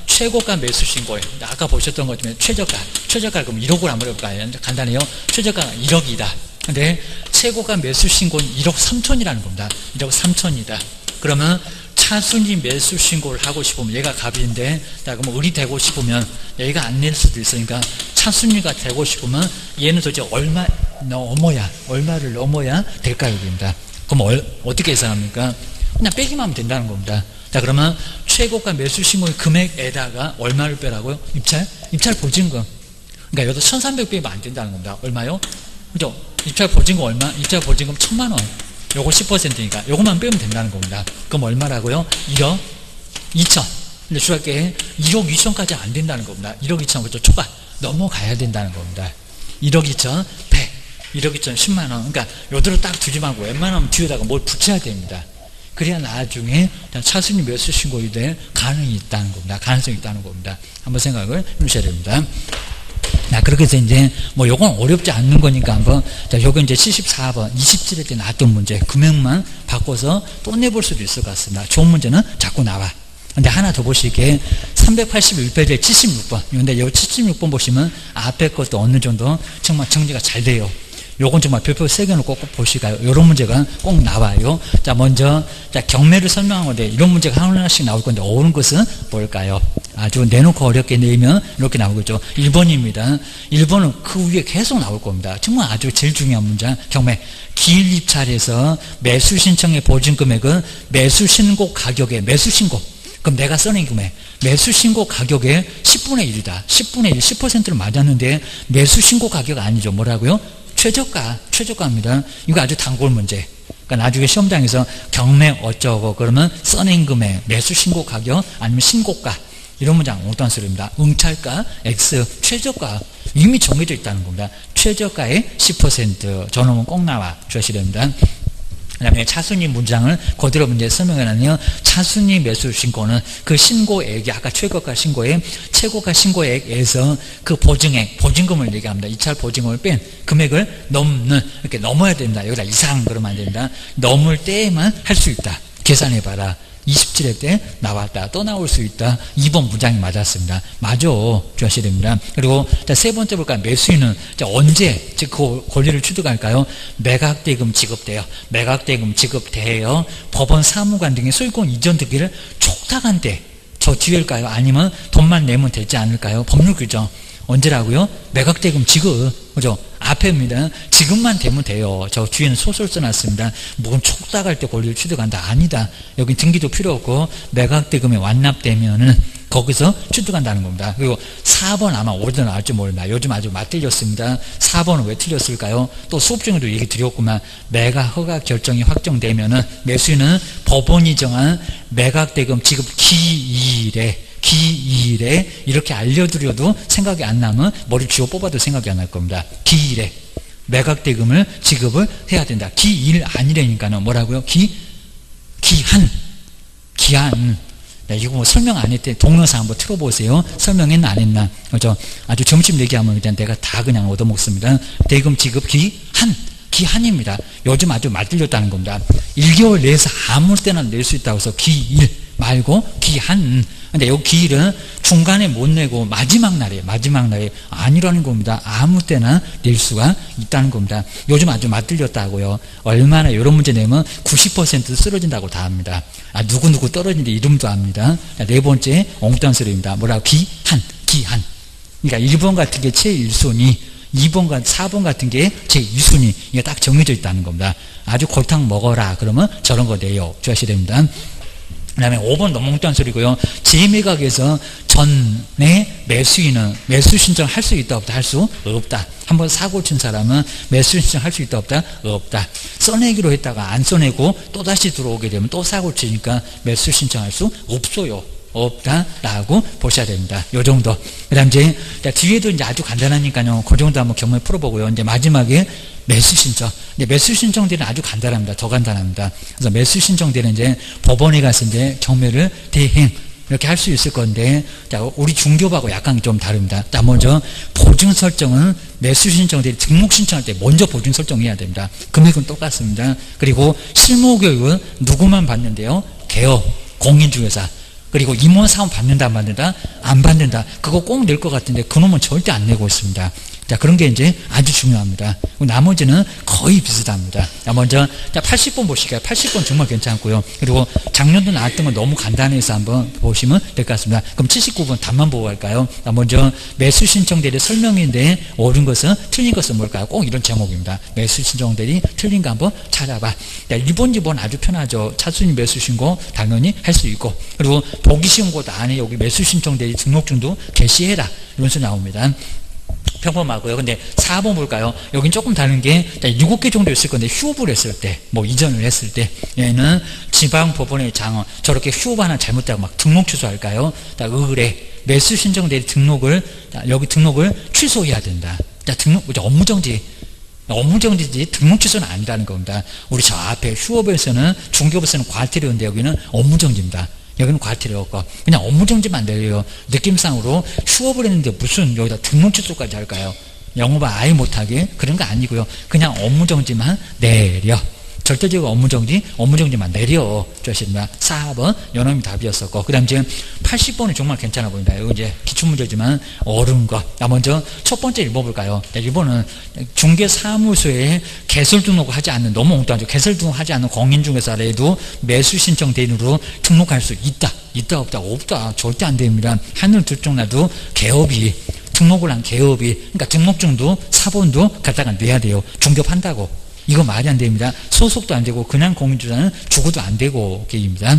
최고가 매수 신고에 아까 보셨던 것처럼 최저가 그럼 1억을 한번 해볼까요? 간단해요. 최저가가 1억이다. 근데 최고가 매수 신고는 1억 3천이라는 겁니다. 1억 3천이다. 그러면 차순위 매수 신고를 하고 싶으면 얘가 갑인데, 자, 그럼 을이 되고 싶으면 얘가 안 낼 수도 있으니까 차순위가 되고 싶으면 얘는 도대체 얼마를 넘어야 될까요? 입니다. 그럼 어떻게 계산합니까? 그냥 빼기만 하면 된다는 겁니다. 자, 그러면 최고가 매수 신고의 금액에다가 얼마를 빼라고요? 입찰 보증금. 그러니까 여기서 1,300 빼면 안 된다는 겁니다. 얼마요? 그죠? 입찰 보증금 얼마? 입찰 보증금 1,000만 원. 요거 10%니까 요것만 빼면 된다는 겁니다. 그럼 얼마라고요? 1억 2천. 근데 주할게 1억 2천까지 안 된다는 겁니다. 1억 2천, 그렇죠? 초과 넘어가야 된다는 겁니다. 1억 2천 100, 1억 2천 10만 원. 그러니까 요대로 딱 두지 말고 웬만하면 뒤에다가 뭘 붙여야 됩니다. 그래야 나중에 차순위 매수 신고이 될 가능성이 있다는 겁니다. 한번 생각을 해주셔야 됩니다. 자, 그렇게 해서 이제, 뭐, 요건 어렵지 않는 거니까 한번, 자, 요건 이제 74번, 27회 때 나왔던 문제, 금액만 바꿔서 또 내볼 수도 있을 것 같습니다. 좋은 문제는 자꾸 나와. 근데 하나 더 보실게, 381페이지에 76번. 근데 요 76번 보시면 앞에 것도 어느 정도 정말 정리가 잘 돼요. 요건 정말 별표 3개 놓고 꼭 보실까요? 요런 문제가 꼭 나와요. 자, 먼저, 자, 경매를 설명한 건데, 이런 문제가 하나씩 나올 건데, 어려운 것은 뭘까요? 아주 내놓고 어렵게 내면 이렇게 나오겠죠. 1번입니다. 1번은 그 위에 계속 나올 겁니다. 정말 아주 제일 중요한 문제. 경매. 기일 입찰에서 매수 신청의 보증 금액은 매수 신고 가격의 매수 신고. 그럼 내가 써낸 금액. 매수 신고 가격의 10분의 1이다. 10분의 1, 10%를 맞았는데 매수 신고 가격 아니죠. 뭐라고요? 최저가입니다. 이거 아주 단골 문제. 그러니까 나중에 시험장에서 경매 어쩌고 그러면 써낸 금액, 매수 신고 가격 아니면 신고가 이런 문장 엉뚱한 소리입니다. 응찰가, X, 최저가 이미 정해져 있다는 겁니다. 최저가의 10% 저놈은 꼭 나와 주셔야 됩니다. 그 다음에 차순위 문장을 그대로 문제 설명해놨네요. 차순위 매수 신고는 그 신고액이 아까 최고가 신고액, 최고가 신고액에서 그 보증액, 보증금을 얘기합니다. 입찰 보증금을 뺀 금액을 이렇게 넘어야 됩니다. 여기다 이상 그러면 안 됩니다. 넘을 때에만 할 수 있다. 계산해봐라. 27회 때 나왔다. 또 나올 수 있다. 2번 문장이 맞았습니다. 맞아. 주셔야 됩니다. 그리고 세 번째 볼까요? 매수인은 언제 그 권리를 취득할까요? 매각대금 지급돼요. 매각대금 지급돼요. 법원 사무관 등의 소유권 이전 등기를 촉탁한 때 저 뒤일까요? 아니면 돈만 내면 되지 않을까요? 법률 규정. 언제라고요? 매각대금 지급. 그죠? 앞에입니다. 지금만 되면 돼요. 저 뒤에는 소설 써놨습니다. 뭔 촉탁할 때 권리를 취득한다. 아니다. 여기 등기도 필요 없고 매각대금에 완납되면은 거기서 취득한다는 겁니다. 그리고 4번 아마 어디서 나올지 모릅니다. 요즘 아주 맞틀렸습니다. 4번은 왜 틀렸을까요? 또 수업 중에도 얘기 드렸구만. 매각 허가 결정이 확정되면은 매수인은 법원이 정한 매각대금 지급 기일에 이렇게 알려드려도 생각이 안 나면 머리 쥐어 뽑아도 생각이 안 날 겁니다. 기일에 매각대금을 지급을 해야 된다. 기일 아니라니까는 뭐라고요? 기한. 네, 이거 뭐 설명 안 했대. 동영상 한번 틀어보세요. 설명했나 안 했나. 그죠? 아주 점심 얘기하면 일단 내가 다 그냥 얻어먹습니다. 대금 지급 기한입니다. 요즘 아주 맞들렸다는 겁니다. 1개월 내에서 아무 때나 낼 수 있다고 해서 기일 말고 기한. 근데 이 기일은 중간에 못 내고 마지막 날에 아니라는 겁니다. 아무 때나 낼 수가 있다는 겁니다. 요즘 아주 맞들렸다고요. 얼마나 이런 문제 내면 90% 쓰러진다고 다 합니다. 누구 떨어진데 이름도 압니다. 네 번째 엉뚱한 소리입니다. 뭐라고? 기한. 그러니까 1번 같은 게 제1순위, 2번과 4번 같은 게 제2순위. 이게 딱 정해져 있다는 겁니다. 아주 골탕 먹어라. 그러면 저런 거 내요. 주하셔야 됩니다. 그 다음에 5번 너무 엉뚱한 소리고요. 재매각에서 전에 매수인은 매수 신청할 수 있다 없다? 할 수 없다. 한번 사고 친 사람은 매수 신청할 수 있다 없다? 없다. 써내기로 했다가 안 써내고 또다시 들어오게 되면 또 사고 치니까 매수 신청할 수 없어요. 없다라고 보셔야 됩니다. 요 정도. 그 다음 이제 뒤에도 이제 아주 간단하니까요. 그 정도 한번 경험해 풀어보고요. 이제 마지막에 매수 신청. 매수 신청들은 아주 간단합니다. 더 간단합니다. 그래서 매수 신청들은 이제 법원에 가서 이제 경매를 대행 이렇게 할 수 있을 건데, 자, 우리 중개업하고 약간 좀 다릅니다. 자, 먼저 보증 설정은 매수 신청들이 등록 신청할 때 먼저 보증 설정해야 됩니다. 금액은 똑같습니다. 그리고 실무 교육은 누구만 받는데요? 개업, 공인중개사. 그리고 임원 사원 받는다 안 받는다? 안 받는다. 그거 꼭 낼 것 같은데 그놈은 절대 안 내고 있습니다. 자, 그런 게 이제 아주 중요합니다. 나머지는 거의 비슷합니다. 자, 먼저 80번 보실까요? 80번 정말 괜찮고요. 그리고 작년도 나왔던 건 너무 간단해서 한번 보시면 될 것 같습니다. 그럼 79번 답만 보고 갈까요? 자, 먼저 매수 신청 대리 설명인데 옳은 것은 틀린 것은 뭘까요? 꼭 이런 제목입니다. 매수 신청 대리 틀린 거 한번 찾아봐. 자, 1번, 2번 아주 편하죠. 차순위 매수 신고 당연히 할 수 있고, 그리고 보기 쉬운 곳 안에 여기 매수 신청 대리 등록증도 게시해라. 이런 소 나옵니다. 평범하고요. 근데 4번 볼까요? 여긴 조금 다른 게 7개 정도 있을 건데 휴업을 했을 때, 뭐 이전을 했을 때 얘는 지방법원의 장어 저렇게 휴업 하나 잘못되고 막 등록 취소할까요? 의뢰 매수 신청 대리 등록을 여기 등록을 취소해야 된다. 등록 업무정지 등록 취소는 아니라는 겁니다. 우리 저 앞에 휴업에서는 중개업에서는 과태료인데 여기는 업무정지입니다. 여기는 과태료고 그냥 업무정지만 내려요. 느낌상으로 휴업을 했는데 무슨 여기다 등록 취소까지 할까요? 영업을 아예 못하게 그런 거 아니고요. 그냥 업무정지만 내려. 절대적으로 업무정지만 내려 주셨습니다. 4번 연험이 답이었었고, 그 다음 이제 80번이 정말 괜찮아 보인다. 이거 이제 기출문제지만 어려운 거. 먼저 첫 번째 읽어볼까요? 1번은 중개사무소에 개설 등록을 하지 않는, 너무 엉뚱하죠. 개설 등록하지 않는 공인중개사라도 매수 신청 대리로 등록할 수 있다. 있다 없다? 없다. 절대 안 됩니다. 하늘 둘중 나도 개업이 등록을 한 개업이, 그러니까 등록증도 사본도 갖다가 내야 돼요. 중개업한다고. 이거 말이 안 됩니다. 소속도 안 되고 그냥 공인주사는 죽어도 안 되고 게임입니다.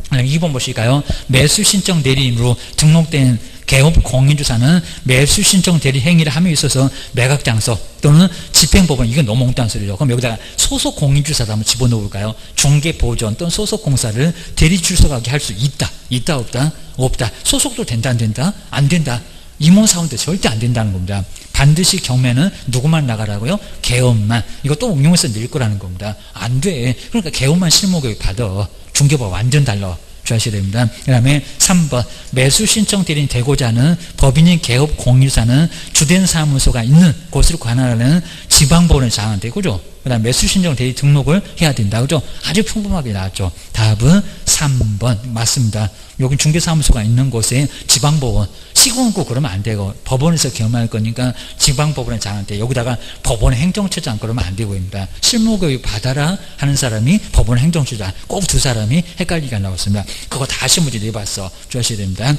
2번 보실까요? 매수 신청 대리인으로 등록된 개업 공인주사는 매수 신청 대리 행위를 함에 있어서 매각장소 또는 집행법원, 이건 너무 엉뚱한 소리죠. 그럼 여기다가 소속 공인주사도 한번 집어넣을까요? 중개보전 또는 소속공사를 대리 출석하게 할 수 있다. 있다 없다? 없다. 소속도 된다 안 된다? 안 된다. 임원사원도 절대 안 된다는 겁니다. 반드시 경매는 누구만 나가라고요? 개업만. 이거 또 응용해서 낼 거라는 겁니다. 안 돼. 그러니까 개업만 실무교육 받아. 중개법 완전 달라. 주하셔야 됩니다. 그 다음에 3번 매수 신청 대리인 되고자 하는 법인인 개업 공인사는 주된 사무소가 있는 곳을 관할하는 지방법원에 장한대. 그죠? 그 다음 매수 신청 대리 등록을 해야 된다. 그죠? 아주 평범하게 나왔죠. 답은 3번 맞습니다. 여기 중개사무소가 있는 곳에 지방법원, 시군구 그러면 안 되고 법원에서 경험할 거니까 지방법원에 장한대. 여기다가 법원 행정처장 그러면 안 되고입니다. 실무교육 받아라 하는 사람이 법원 행정처장, 꼭 두 사람이 헷갈리게 나왔습니다. 그거 다시 문제 내봤어. 주하셔야 됩니다.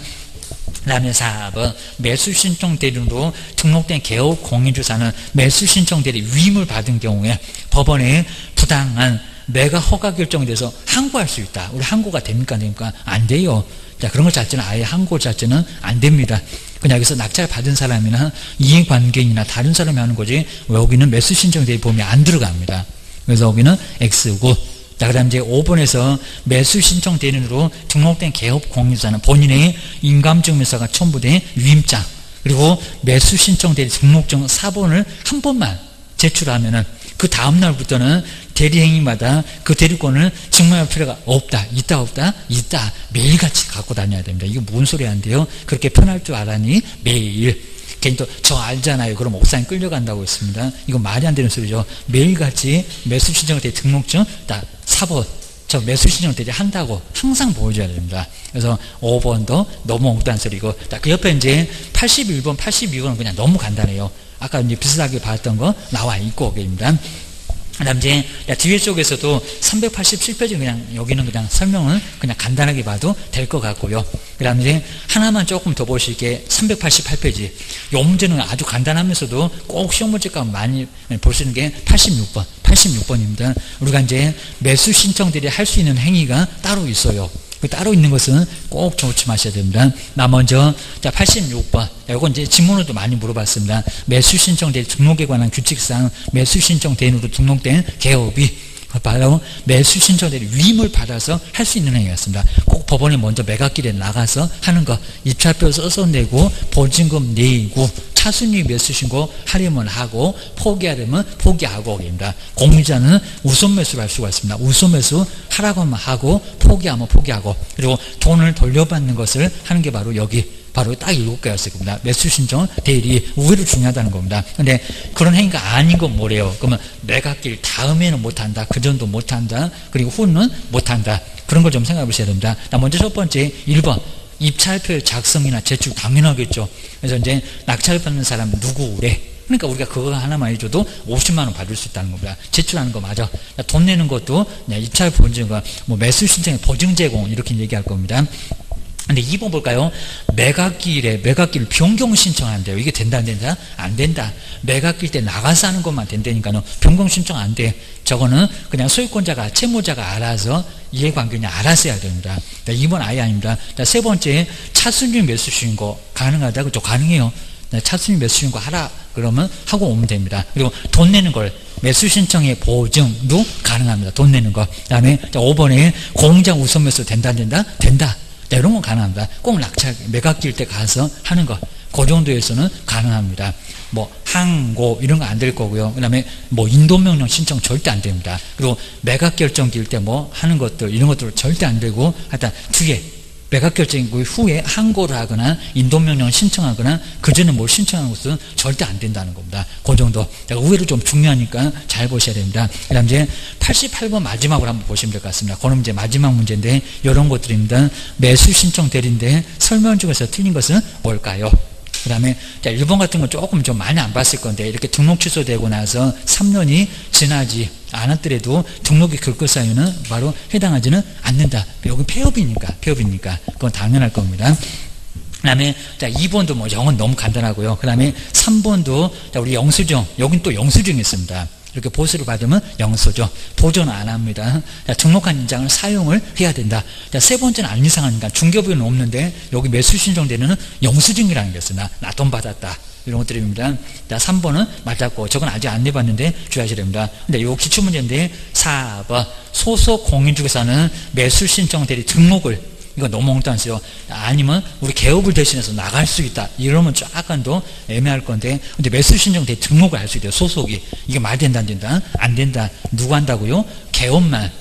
그 다음에 4번 매수 신청 대리로 등록된 개업 공인주사는 매수 신청 대리 위임을 받은 경우에 법원에 부당한 매각 허가 결정에 대해서 항고할 수 있다. 우리 항고가 됩니까? 안 됩니까? 안 돼요. 자, 그런 것 자체는 아예 항고 자체는 안 됩니다. 그냥 여기서 낙찰 받은 사람이나 이해관계인이나 다른 사람이 하는 거지, 여기는 매수 신청 대리보험이 안 들어갑니다. 그래서 여기는 X고, 자, 그 다음 이제 5번에서 매수 신청 대리인으로 등록된 개업 공유자는 본인의 인감증명서가 첨부된 위임장, 그리고 매수 신청 대리 등록증 4번을 한 번만 제출하면은 그 다음날부터는 대리행위마다 그 대리권을 증명할 필요가 없다. 있다 없다? 있다. 매일같이 갖고 다녀야 됩니다. 이거 뭔 소리 한데요? 그렇게 편할 줄 알았니? 매일. 괜히 또 저 알잖아요. 그럼 옥상에 끌려간다고 했습니다. 이거 말이 안 되는 소리죠. 매일같이 매수신청 대리 등록증 딱 4번 저 매수신청 대리 한다고 항상 보여줘야 됩니다. 그래서 5번도 너무 엉뚱한 소리고, 그 옆에 이제 81번, 82번은 그냥 너무 간단해요. 아까 이제 비슷하게 봤던 거 나와 있고, 거기입니다. 그 다음 이제 뒤에 쪽에서도 387페이지 그냥 여기는 그냥 설명을 그냥 간단하게 봐도 될 것 같고요. 그 다음 이제 하나만 조금 더 보실 게 388페이지. 이 문제는 아주 간단하면서도 꼭 시험 문제가 많이 볼 수 있는 게 86번입니다. 우리가 이제 매수 신청들이 할 수 있는 행위가 따로 있어요. 그 따로 있는 것은 꼭 조심하셔야 됩니다. 나 먼저, 자, 86번. 이건 이제 지문으로도 많이 물어봤습니다. 매수신청 대리 등록에 관한 규칙상 매수신청 대리인으로 등록된 개업이 바로 매수신청 대리 위임을 받아서 할 수 있는 행위였습니다. 꼭 법원에 먼저 매각길에 나가서 하는 거, 입찰표 써서 내고, 보증금 내고, 차순위 매수신고 하려면 하고, 포기하려면 포기하고, 입니다. 공유자는 우선 매수를 할 수가 있습니다. 우선 매수 하라고 하면 하고, 포기하면 포기하고, 그리고 돈을 돌려받는 것을 하는 게 바로 여기, 바로 딱 7개였을 겁니다. 매수신청 대리, 우회로 중요하다는 겁니다. 근데 그런 행위가 아닌 건 뭐래요? 그러면 매각길 다음에는 못한다, 그 전도 못한다, 그리고 후는 못한다. 그런 걸 좀 생각해 보셔야 됩니다. 먼저 첫 번째 1번. 입찰표의 작성이나 제출 당연하겠죠. 그래서 이제 낙찰 받는 사람 누구래? 그러니까 우리가 그거 하나만 해줘도 50만 원 받을 수 있다는 겁니다. 제출하는 거 맞아. 돈 내는 것도 입찰 보증과 뭐 매수 신청의 보증 제공 이렇게 얘기할 겁니다. 근데 2번 볼까요? 매각길 변경 신청한대요. 이게 된다 안 된다? 안 된다. 매각길 때 나가서 하는 것만 된다니까요. 변경 신청 안 돼. 저거는 그냥 소유권자가 채무자가 알아서 이해관계냐 알아서 해야 됩니다. 2번 아예 아닙니다. 세 번째, 차순위 매수 신고 가능하다? 그죠? 가능해요. 차순위 매수 신고 하라 그러면 하고 오면 됩니다. 그리고 돈 내는 걸 매수 신청의 보증도 가능합니다. 돈 내는 거. 그다음에 5번에 공장 우선 매수 된다 안 된다? 된다. 이런 건 가능합니다. 꼭 낙찰 매각길 때 가서 하는 거, 그 정도에서는 가능합니다. 뭐 항고 이런 거 안 될 거고요. 그다음에 뭐 인도명령 신청 절대 안 됩니다. 그리고 매각 결정기일 때 뭐 하는 것들 이런 것들 절대 안 되고, 하여튼 뒤에 매각 결정 후에 항고를 하거나 인도명령을 신청하거나 그 전에 뭘 신청하는 것은 절대 안 된다는 겁니다. 그 정도. 의외로 좀 중요하니까 잘 보셔야 됩니다. 그 다음 이제 88번 마지막으로 한번 보시면 될 것 같습니다. 그럼 이제 마지막 문제인데 이런 것들입니다. 매수 신청 대리인데 설명 중에서 틀린 것은 뭘까요? 그 다음에 1번 같은 건 조금 좀 많이 안 봤을 건데, 이렇게 등록 취소되고 나서 3년이 지나지 않았더라도 등록이 긁고 사유는 바로 해당하지는 않는다. 여기 폐업이니까 그건 당연할 겁니다. 그 다음에 2번도 뭐 영은 너무 간단하고요. 그 다음에 3번도 우리 영수증, 여긴 또 영수증이 있습니다. 이렇게 보수를 받으면 영수죠. 도전 안 합니다. 등록한 인장을 사용을 해야 된다. 세 번째는 안 이상하니까 중개부는 없는데 여기 매수 신청되는 영수증이라는 게 있어요. 나 돈 받았다. 이런 것들입니다. 3번은 맞았고, 저건 아직 안 내봤는데 주의하셔야 됩니다. 근데 이거 기출문제인데 4번 소속 공인중개사는 매수 신청 대리 등록을, 이거 너무 엉뚱하죠. 아니면 우리 개업을 대신해서 나갈 수 있다. 이러면 약간 더 애매할 건데, 근데 매수 신청 대리 등록을 할 수 있대요. 소속이. 이게 말 된다 안 된다? 안 된다. 누가 한다고요? 개업만.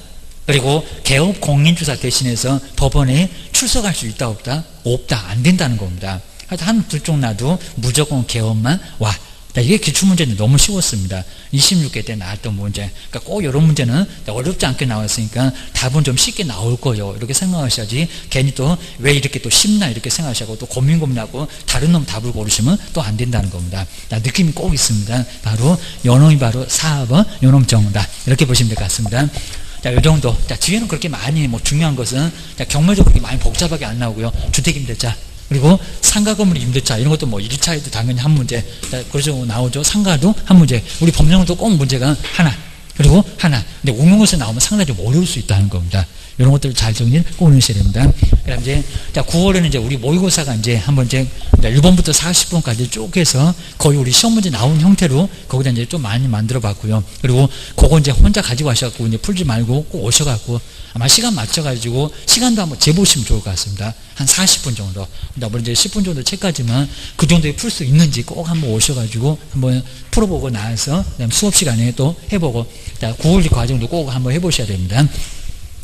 그리고 개업 공인중개사 대신해서 법원에 출석할 수 있다 없다? 없다. 안 된다는 겁니다. 한 둘 쪽 놔도 무조건 개업만 와. 이게 기출문제는 너무 쉬웠습니다. 26회 때 나왔던 문제. 그러니까 꼭 이런 문제는 어렵지 않게 나왔으니까 답은 좀 쉽게 나올 거예요. 이렇게 생각하셔야지, 괜히 또 왜 이렇게 또 쉽나 이렇게 생각하시고 또 고민하고 다른 놈 답을 고르시면 또 안 된다는 겁니다. 느낌이 꼭 있습니다. 바로 요놈이 바로 4번 요놈 정답. 이렇게 보시면 될 것 같습니다. 요 정도. 뒤에는 그렇게 많이 중요한 것은 경매적으로 그렇게 많이 복잡하게 안 나오고요. 주택임대차, 그리고 상가 건물 임대차 이런 것도 뭐 1차에도 당연히 한 문제, 그래서 나오죠. 상가도 한 문제. 우리 법령도 꼭 문제가 하나. 그리고 하나. 근데 응용고사 나오면 상당히 좀 어려울 수 있다는 겁니다. 이런 것들 잘 정리를 꼭 해주셔야 됩니다. 그 다음 이제, 자, 9월에는 이제 우리 모의고사가 이제 한번 이제 1번부터 40번까지 쭉 해서 거의 우리 시험 문제 나온 형태로 거기다 이제 좀 많이 만들어 봤고요. 그리고 그거 이제 혼자 가지고 가셔갖고 이제 풀지 말고 꼭 오셔갖고 아마 시간 맞춰가지고 시간도 한번 재보시면 좋을 것 같습니다. 한 40분 정도. 물론 이제 10분 정도 책까지만 그 정도에 풀 수 있는지 꼭 한번 오셔가지고 한번 풀어보고 나서 그다음 수업 시간에 또 해보고, 자, 9월 과정도 꼭 한번 해보셔야 됩니다.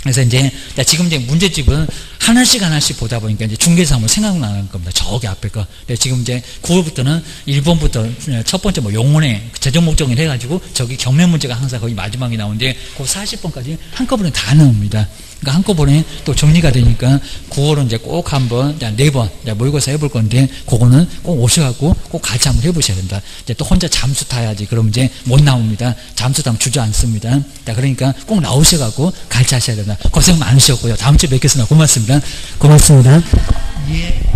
그래서 이제 지금 이제 문제집은 하나씩 보다 보니까 이제 중개사 한번 생각나는 겁니다. 저기 앞에 거. 지금 이제 9월부터는 1번부터 첫 번째 뭐 용언의 재정 목적을 해가지고 저기 경매 문제가 항상 거의 마지막에 나오는데 그 40번까지 한꺼번에 다 나옵니다. 그러니까 한꺼번에 또 정리가 되니까 9월은 이제 꼭 한번 4번 모의고사 해볼 건데 그거는 꼭 오셔갖고 꼭 같이 한번 해보셔야 된다. 이제 또 혼자 잠수 타야지 그럼 이제 못 나옵니다. 잠수 타면 주저앉습니다. 그러니까 꼭 나오셔갖고 같이 하셔야 된다. 고생 많으셨고요. 다음 주에 뵙겠습니다. 고맙습니다. 고맙습니다. 예.